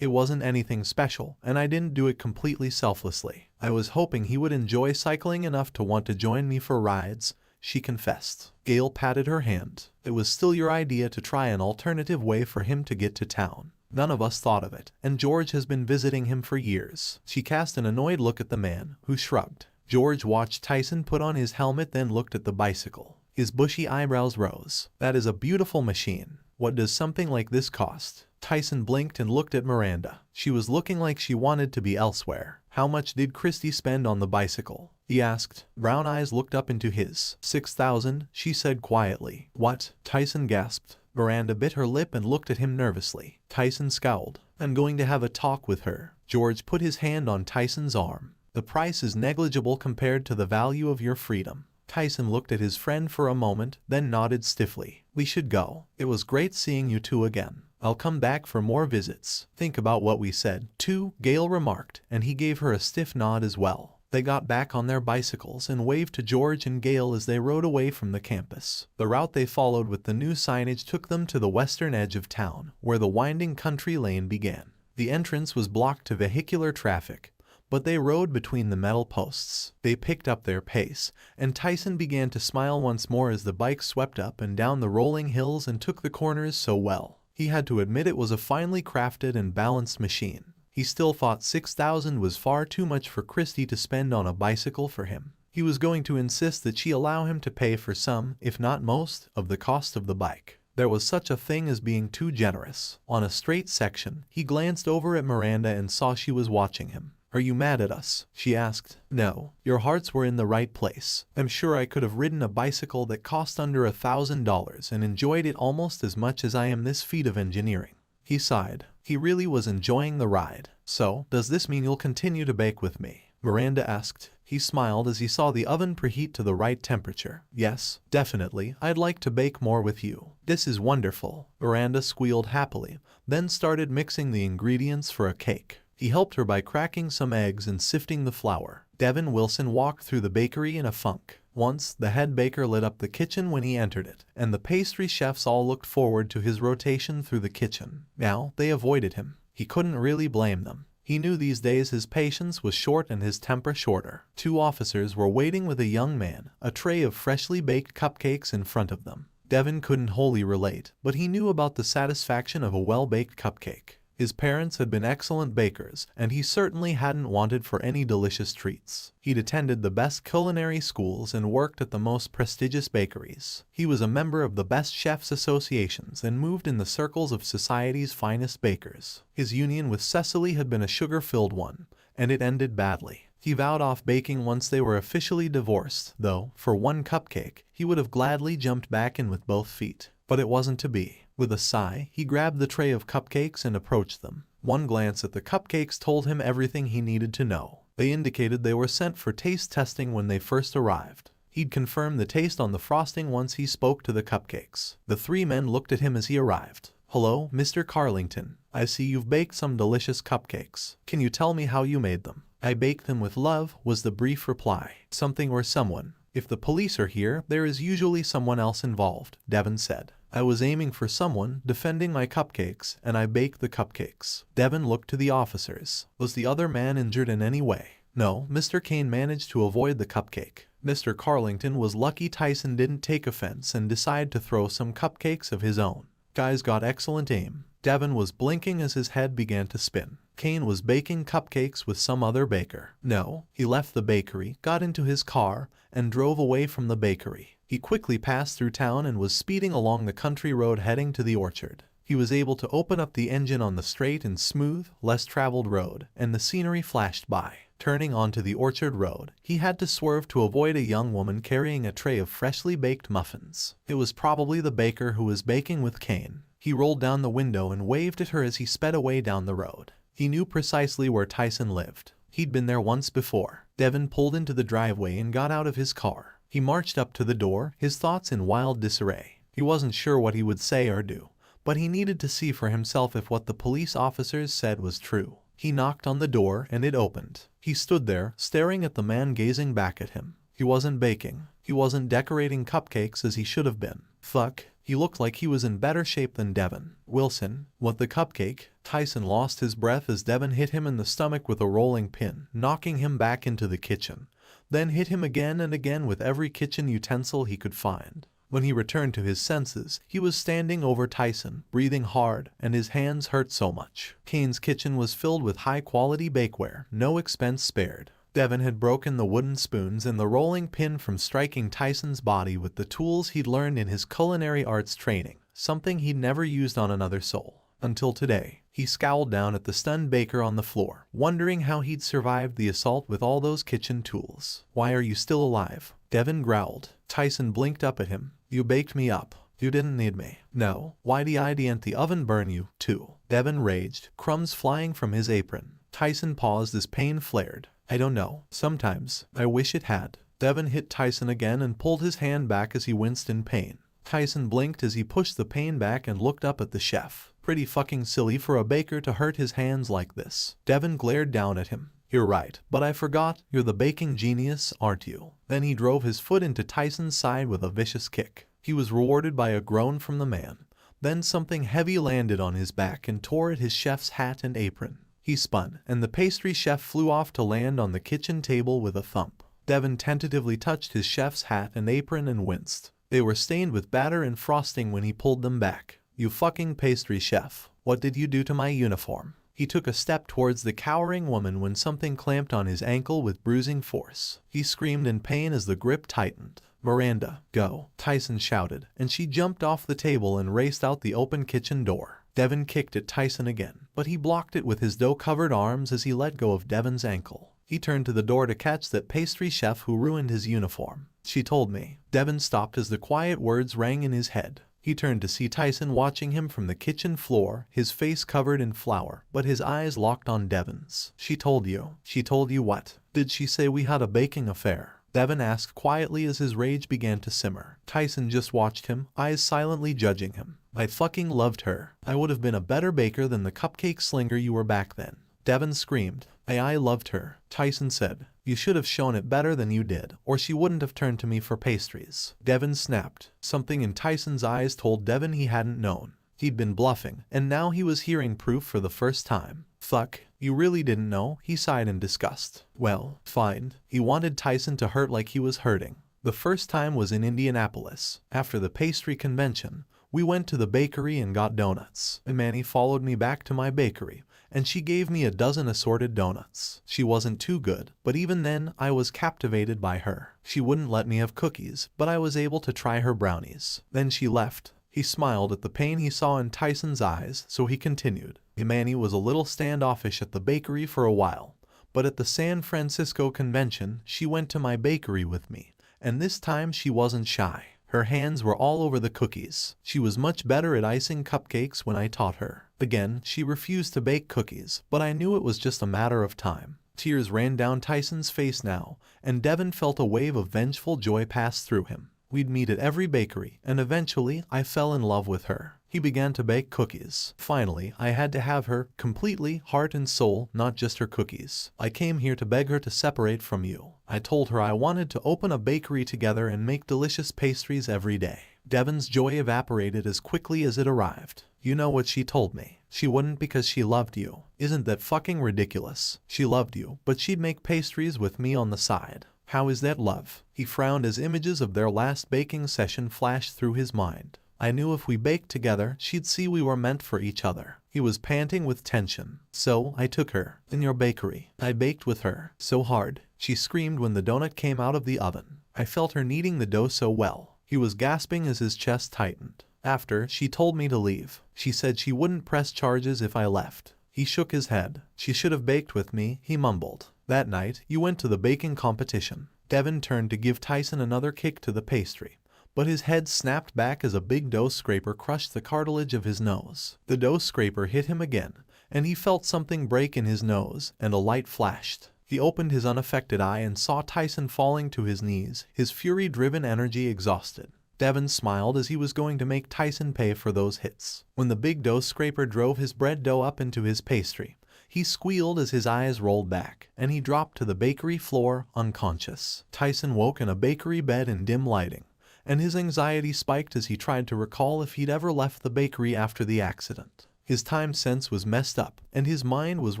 It wasn't anything special, and I didn't do it completely selflessly. I was hoping he would enjoy cycling enough to want to join me for rides, she confessed. Gail patted her hand. It was still your idea to try an alternative way for him to get to town. None of us thought of it, and George has been visiting him for years. She cast an annoyed look at the man, who shrugged. George watched Tyson put on his helmet, then looked at the bicycle. His bushy eyebrows rose. That is a beautiful machine. What does something like this cost? Tyson blinked and looked at Miranda. She was looking like she wanted to be elsewhere. How much did Christy spend on the bicycle? He asked. Brown eyes looked up into his. $6,000, she said quietly. What? Tyson gasped. Miranda bit her lip and looked at him nervously. Tyson scowled. I'm going to have a talk with her. George put his hand on Tyson's arm. The price is negligible compared to the value of your freedom. Tyson looked at his friend for a moment, then nodded stiffly. We should go. It was great seeing you two again. I'll come back for more visits. Think about what we said, too, Gail remarked, and he gave her a stiff nod as well. They got back on their bicycles and waved to George and Gail as they rode away from the campus. The route they followed with the new signage took them to the western edge of town, where the winding country lane began. The entrance was blocked to vehicular traffic, but they rode between the metal posts. They picked up their pace, and Tyson began to smile once more as the bike swept up and down the rolling hills and took the corners so well. He had to admit it was a finely crafted and balanced machine. He still thought $6,000 was far too much for Christy to spend on a bicycle for him. He was going to insist that she allow him to pay for some, if not most, of the cost of the bike. There was such a thing as being too generous. On a straight section, he glanced over at Miranda and saw she was watching him. Are you mad at us? She asked. No, your hearts were in the right place. I'm sure I could have ridden a bicycle that cost under $1,000 and enjoyed it almost as much as I am this feat of engineering. He sighed. He really was enjoying the ride. So, does this mean you'll continue to bake with me? Miranda asked. He smiled as he saw the oven preheat to the right temperature. Yes, definitely. I'd like to bake more with you. This is wonderful. Miranda squealed happily, then started mixing the ingredients for a cake. He helped her by cracking some eggs and sifting the flour. Devin Wilson walked through the bakery in a funk. Once, the head baker lit up the kitchen when he entered it, and the pastry chefs all looked forward to his rotation through the kitchen. Now, they avoided him. He couldn't really blame them. He knew these days his patience was short and his temper shorter. Two officers were waiting with a young man, a tray of freshly baked cupcakes in front of them. Devin couldn't wholly relate, but he knew about the satisfaction of a well-baked cupcake. His parents had been excellent bakers, and he certainly hadn't wanted for any delicious treats. He'd attended the best culinary schools and worked at the most prestigious bakeries. He was a member of the best chefs' associations and moved in the circles of society's finest bakers. His union with Cecily had been a sugar-filled one, and it ended badly. He vowed off baking once they were officially divorced, though, for one cupcake, he would have gladly jumped back in with both feet. But it wasn't to be. With a sigh, he grabbed the tray of cupcakes and approached them. One glance at the cupcakes told him everything he needed to know. They indicated they were sent for taste testing when they first arrived. He'd confirmed the taste on the frosting once he spoke to the cupcakes. The three men looked at him as he arrived. Hello, Mr. Carlington. I see you've baked some delicious cupcakes. Can you tell me how you made them? I baked them with love, was the brief reply. Something or someone. If the police are here, there is usually someone else involved, Devin said. I was aiming for someone, defending my cupcakes, and I baked the cupcakes. Devin looked to the officers. Was the other man injured in any way? No, Mr. Kane managed to avoid the cupcake. Mr. Carlington was lucky Tyson didn't take offense and decide to throw some cupcakes of his own. Guy's got excellent aim. Devin was blinking as his head began to spin. Kane was baking cupcakes with some other baker. No, he left the bakery, got into his car, and drove away from the bakery. He quickly passed through town and was speeding along the country road heading to the orchard. He was able to open up the engine on the straight and smooth, less traveled road, and the scenery flashed by. Turning onto the orchard road, he had to swerve to avoid a young woman carrying a tray of freshly baked muffins. It was probably the baker who was baking with Kane. He rolled down the window and waved at her as he sped away down the road. He knew precisely where Tyson lived. He'd been there once before. Devin pulled into the driveway and got out of his car. He marched up to the door, his thoughts in wild disarray. He wasn't sure what he would say or do, but he needed to see for himself if what the police officers said was true. He knocked on the door and it opened. He stood there, staring at the man gazing back at him. He wasn't baking. He wasn't decorating cupcakes as he should have been. Fuck, He looked like he was in better shape than Devin. Wilson, what the cupcake? Tyson lost his breath as Devin hit him in the stomach with a rolling pin, knocking him back into the kitchen, then hit him again and again with every kitchen utensil he could find. When he returned to his senses, he was standing over Tyson, breathing hard, and his hands hurt so much. Kane's kitchen was filled with high-quality bakeware, no expense spared. Devin had broken the wooden spoons and the rolling pin from striking Tyson's body with the tools he'd learned in his culinary arts training, something he'd never used on another soul. Until today, he scowled down at the stunned baker on the floor, wondering how he'd survived the assault with all those kitchen tools. "Why are you still alive?" Devin growled. Tyson blinked up at him. "You baked me up. You didn't need me." "No. Why didn't the oven burn you, too?" Devin raged, crumbs flying from his apron. Tyson paused as pain flared. "I don't know. Sometimes, I wish it had." Devin hit Tyson again and pulled his hand back as he winced in pain. Tyson blinked as he pushed the pain back and looked up at the chef. "Pretty fucking silly for a baker to hurt his hands like this." Devin glared down at him. "You're right, but I forgot, you're the baking genius, aren't you?" Then he drove his foot into Tyson's side with a vicious kick. He was rewarded by a groan from the man. Then something heavy landed on his back and tore at his chef's hat and apron. He spun, and the pastry chef flew off to land on the kitchen table with a thump. Devin tentatively touched his chef's hat and apron and winced. They were stained with batter and frosting when he pulled them back. "You fucking pastry chef, what did you do to my uniform?" He took a step towards the cowering woman when something clamped on his ankle with bruising force. He screamed in pain as the grip tightened. "Miranda, go," Tyson shouted, and she jumped off the table and raced out the open kitchen door. Devin kicked at Tyson again, but he blocked it with his dough-covered arms as he let go of Devin's ankle. He turned to the door to catch that pastry chef who ruined his uniform. "She told me." Devin stopped as the quiet words rang in his head. He turned to see Tyson watching him from the kitchen floor, his face covered in flour, but his eyes locked on Devin's. "She told you." "She told you what?" "Did she say we had a baking affair?" Devin asked quietly as his rage began to simmer. Tyson just watched him, eyes silently judging him. "I fucking loved her. I would have been a better baker than the cupcake slinger you were back then." Devin screamed. I loved her," Tyson said. "You should have shown it better than you did, or she wouldn't have turned to me for pastries." Devin snapped. Something in Tyson's eyes told Devin he hadn't known. He'd been bluffing, and now he was hearing proof for the first time. "Fuck, you really didn't know?" he sighed in disgust. "Well, fine." He wanted Tyson to hurt like he was hurting. "The first time was in Indianapolis. After the pastry convention, we went to the bakery and got donuts. And Manny followed me back to my bakery, and she gave me a dozen assorted donuts. She wasn't too good, but even then, I was captivated by her. She wouldn't let me have cookies, but I was able to try her brownies. Then she left." He smiled at the pain he saw in Tyson's eyes, so he continued. "Manny was a little standoffish at the bakery for a while, but at the San Francisco convention, she went to my bakery with me, and this time she wasn't shy. Her hands were all over the cookies. She was much better at icing cupcakes when I taught her. Again, she refused to bake cookies, but I knew it was just a matter of time." Tears ran down Tyson's face now, and Devin felt a wave of vengeful joy pass through him. "We'd meet at every bakery, and eventually, I fell in love with her." He began to bake cookies. "Finally, I had to have her, completely, heart and soul, not just her cookies. I came here to beg her to separate from you. I told her I wanted to open a bakery together and make delicious pastries every day." Devin's joy evaporated as quickly as it arrived. "You know what she told me? She wouldn't because she loved you. Isn't that fucking ridiculous? She loved you, but she'd make pastries with me on the side. How is that love?" He frowned as images of their last baking session flashed through his mind. "I knew if we baked together, she'd see we were meant for each other." He was panting with tension. "So, I took her. In your bakery. I baked with her. So hard." She screamed when the donut came out of the oven. "I felt her kneading the dough so well." He was gasping as his chest tightened. "After, she told me to leave. She said she wouldn't press charges if I left." He shook his head. "She should have baked with me," he mumbled. "That night, you went to the baking competition." Devin turned to give Tyson another kick to the pastry, but his head snapped back as a big dough scraper crushed the cartilage of his nose. The dough scraper hit him again, and he felt something break in his nose, and a light flashed. He opened his unaffected eye and saw Tyson falling to his knees, his fury-driven energy exhausted. Devin smiled as he was going to make Tyson pay for those hits. When the big dough scraper drove his bread dough up into his pastry, he squealed as his eyes rolled back, and he dropped to the bakery floor, unconscious. Tyson woke in a bakery bed in dim lighting, and his anxiety spiked as he tried to recall if he'd ever left the bakery after the accident. His time sense was messed up, and his mind was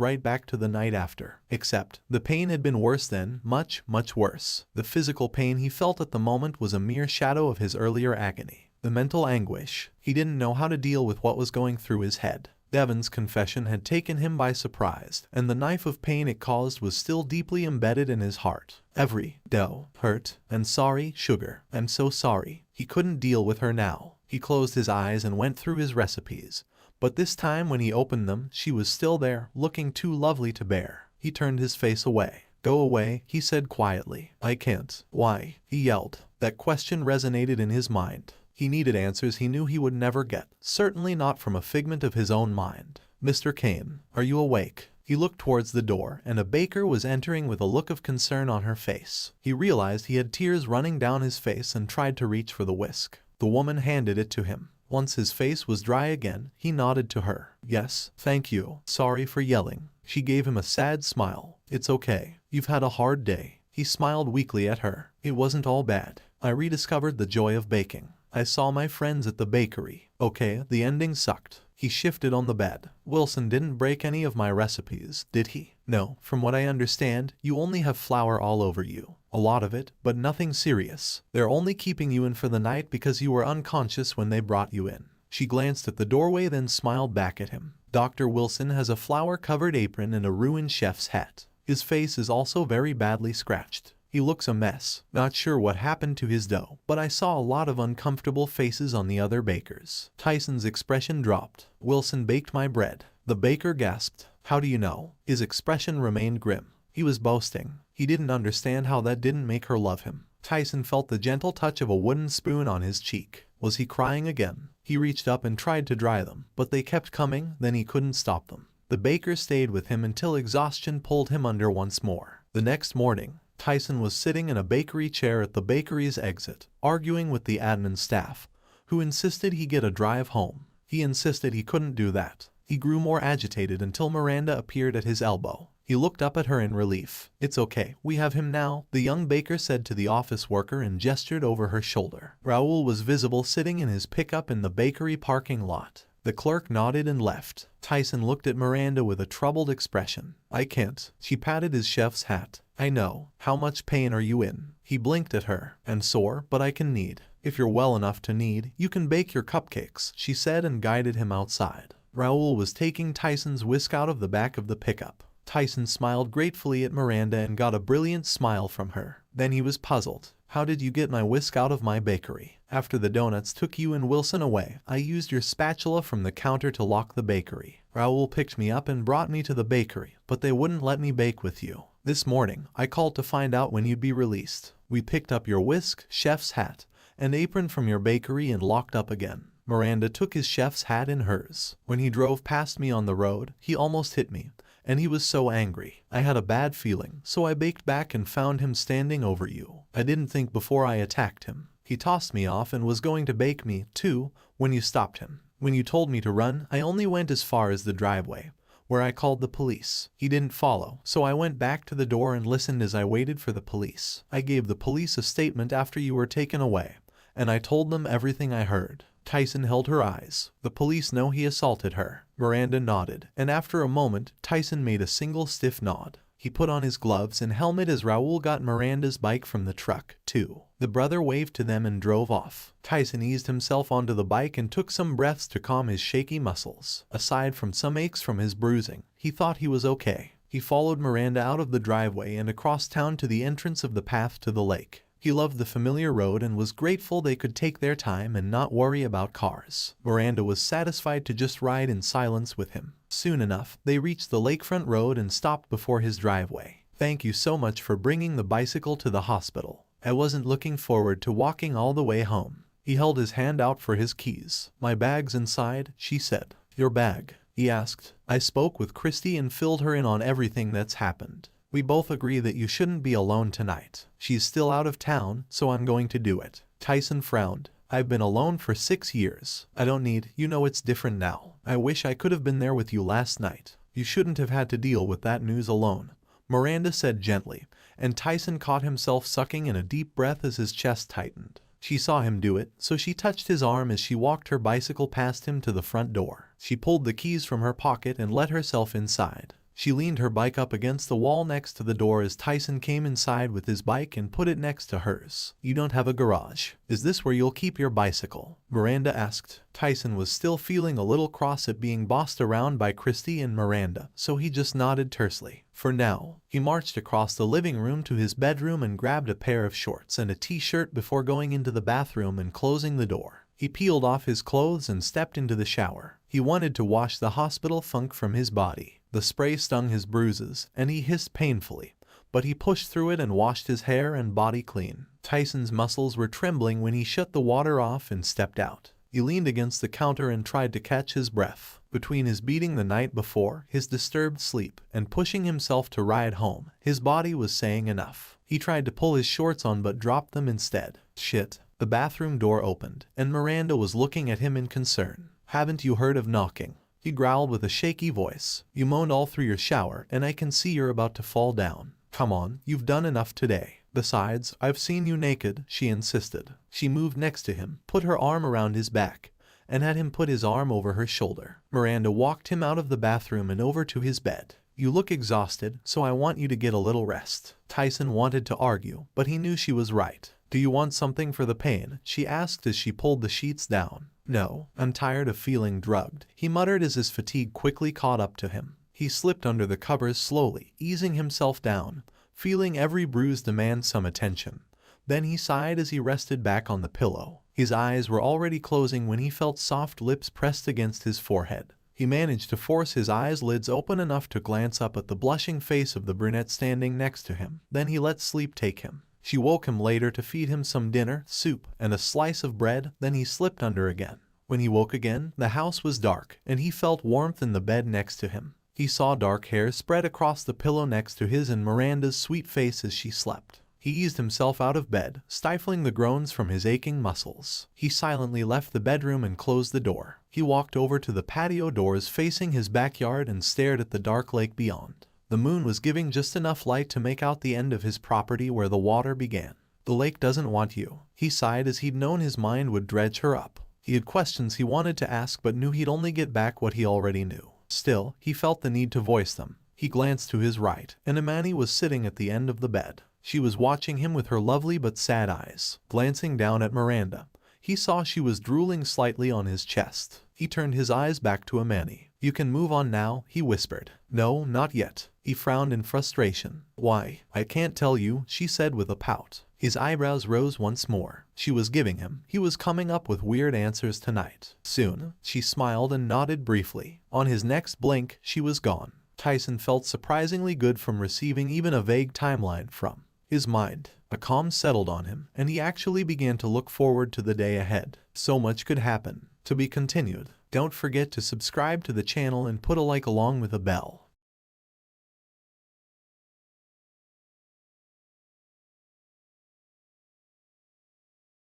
right back to the night after. Except, the pain had been worse then, much, much worse. The physical pain he felt at the moment was a mere shadow of his earlier agony. The mental anguish, he didn't know how to deal with what was going through his head. Devon's confession had taken him by surprise, and the knife of pain it caused was still deeply embedded in his heart. Every dough, hurt, and sorry, sugar, I'm so sorry. He couldn't deal with her now. He closed his eyes and went through his recipes. But this time when he opened them, she was still there, looking too lovely to bear. He turned his face away. Go away, he said quietly. I can't. Why? He yelled. That question resonated in his mind. He needed answers he knew he would never get, certainly not from a figment of his own mind. Mr. Kane, are you awake? He looked towards the door, and a baker was entering with a look of concern on her face. He realized he had tears running down his face and tried to reach for the whisk. The woman handed it to him. Once his face was dry again, he nodded to her. Yes, thank you. Sorry for yelling. She gave him a sad smile. It's okay. You've had a hard day. He smiled weakly at her. It wasn't all bad. I rediscovered the joy of baking. I saw my friends at the bakery. Okay, the ending sucked. He shifted on the bed. Wilson didn't break any of my recipes, did he? No, from what I understand, you only have flour all over you. A lot of it, but nothing serious. They're only keeping you in for the night because you were unconscious when they brought you in. She glanced at the doorway then smiled back at him. Dr. Wilson has a flour-covered apron and a ruined chef's hat. His face is also very badly scratched. He looks a mess. Not sure what happened to his dough, but I saw a lot of uncomfortable faces on the other bakers. Tyson's expression dropped. Wilson baked my bread. The baker gasped. How do you know? His expression remained grim. He was boasting. He didn't understand how that didn't make her love him. Tyson felt the gentle touch of a wooden spoon on his cheek. Was he crying again? He reached up and tried to dry them, but they kept coming, then he couldn't stop them. The baker stayed with him until exhaustion pulled him under once more. The next morning, Tyson was sitting in a bakery chair at the bakery's exit, arguing with the admin staff, who insisted he get a drive home. He insisted he couldn't do that. He grew more agitated until Miranda appeared at his elbow. He looked up at her in relief. It's okay, we have him now, the young baker said to the office worker and gestured over her shoulder. Raoul was visible sitting in his pickup in the bakery parking lot. The clerk nodded and left. Tyson looked at Miranda with a troubled expression. I can't. She patted his chef's hat. I know. How much pain are you in? He blinked at her. And sore, but I can knead. If you're well enough to knead, you can bake your cupcakes, she said and guided him outside. Raoul was taking Tyson's whisk out of the back of the pickup. Tyson smiled gratefully at Miranda and got a brilliant smile from her. Then he was puzzled. How did you get my whisk out of my bakery? After the donuts took you and Wilson away, I used your spatula from the counter to lock the bakery. Raoul picked me up and brought me to the bakery, but they wouldn't let me bake with you. This morning, I called to find out when you'd be released. We picked up your whisk, chef's hat, and apron from your bakery and locked up again. Miranda took his chef's hat in hers. When he drove past me on the road, he almost hit me. And he was so angry. I had a bad feeling, so I baked back and found him standing over you. I didn't think before I attacked him. He tossed me off and was going to bake me, too, when you stopped him. When you told me to run, I only went as far as the driveway, where I called the police. He didn't follow, so I went back to the door and listened as I waited for the police. I gave the police a statement after you were taken away, and I told them everything I heard. Tyson held her eyes. The police know he assaulted her. Miranda nodded, and after a moment, Tyson made a single stiff nod. He put on his gloves and helmet as Raoul got Miranda's bike from the truck, too. The brother waved to them and drove off. Tyson eased himself onto the bike and took some breaths to calm his shaky muscles. Aside from some aches from his bruising, he thought he was okay. He followed Miranda out of the driveway and across town to the entrance of the path to the lake. He loved the familiar road and was grateful they could take their time and not worry about cars. Miranda was satisfied to just ride in silence with him. Soon enough, they reached the lakefront road and stopped before his driveway. Thank you so much for bringing the bicycle to the hospital. I wasn't looking forward to walking all the way home. He held his hand out for his keys. My bag's inside, she said. Your bag? He asked. I spoke with Christy and filled her in on everything that's happened. We both agree that you shouldn't be alone tonight. She's still out of town, so I'm going to do it. Tyson frowned. I've been alone for 6 years. I don't need, you know it's different now. I wish I could have been there with you last night. You shouldn't have had to deal with that news alone, Miranda said gently, and Tyson caught himself sucking in a deep breath as his chest tightened. She saw him do it, so she touched his arm as she walked her bicycle past him to the front door. She pulled the keys from her pocket and let herself inside. She leaned her bike up against the wall next to the door as Tyson came inside with his bike and put it next to hers. "You don't have a garage. Is this where you'll keep your bicycle?" Miranda asked. Tyson was still feeling a little cross at being bossed around by Christy and Miranda, so he just nodded tersely. For now, he marched across the living room to his bedroom and grabbed a pair of shorts and a t-shirt before going into the bathroom and closing the door. He peeled off his clothes and stepped into the shower. He wanted to wash the hospital funk from his body. The spray stung his bruises, and he hissed painfully, but he pushed through it and washed his hair and body clean. Tyson's muscles were trembling when he shut the water off and stepped out. He leaned against the counter and tried to catch his breath. Between his beating the night before, his disturbed sleep, and pushing himself to ride home, his body was saying enough. He tried to pull his shorts on but dropped them instead. Shit. The bathroom door opened, and Miranda was looking at him in concern. "Haven't you heard of knocking?" He growled with a shaky voice. "You moaned all through your shower, and I can see you're about to fall down. Come on, you've done enough today. Besides, I've seen you naked," she insisted. She moved next to him, put her arm around his back, and had him put his arm over her shoulder. Miranda walked him out of the bathroom and over to his bed. "You look exhausted, so I want you to get a little rest." Tyson wanted to argue, but he knew she was right. "Do you want something for the pain?" she asked as she pulled the sheets down. "No, I'm tired of feeling drugged," he muttered as his fatigue quickly caught up to him. He slipped under the covers slowly, easing himself down, feeling every bruise demand some attention. Then he sighed as he rested back on the pillow. His eyes were already closing when he felt soft lips pressed against his forehead. He managed to force his eyelids open enough to glance up at the blushing face of the brunette standing next to him. Then he let sleep take him. She woke him later to feed him some dinner, soup, and a slice of bread, then he slipped under again. When he woke again, the house was dark, and he felt warmth in the bed next to him. He saw dark hair spread across the pillow next to his and Miranda's sweet face as she slept. He eased himself out of bed, stifling the groans from his aching muscles. He silently left the bedroom and closed the door. He walked over to the patio doors facing his backyard and stared at the dark lake beyond. The moon was giving just enough light to make out the end of his property where the water began. "The lake doesn't want you," he sighed as he'd known his mind would dredge her up. He had questions he wanted to ask but knew he'd only get back what he already knew. Still, he felt the need to voice them. He glanced to his right, and Imani was sitting at the end of the bed. She was watching him with her lovely but sad eyes. Glancing down at Miranda, he saw she was drooling slightly on his chest. He turned his eyes back to Imani. "You can move on now," he whispered. "No, not yet." He frowned in frustration. "Why?" "I can't tell you," she said with a pout. His eyebrows rose once more. She was giving him. He was coming up with weird answers tonight. Soon, she smiled and nodded briefly. On his next blink, she was gone. Tyson felt surprisingly good from receiving even a vague timeline from his mind. A calm settled on him, and he actually began to look forward to the day ahead. So much could happen. To be continued. Don't forget to subscribe to the channel and put a like along with a bell.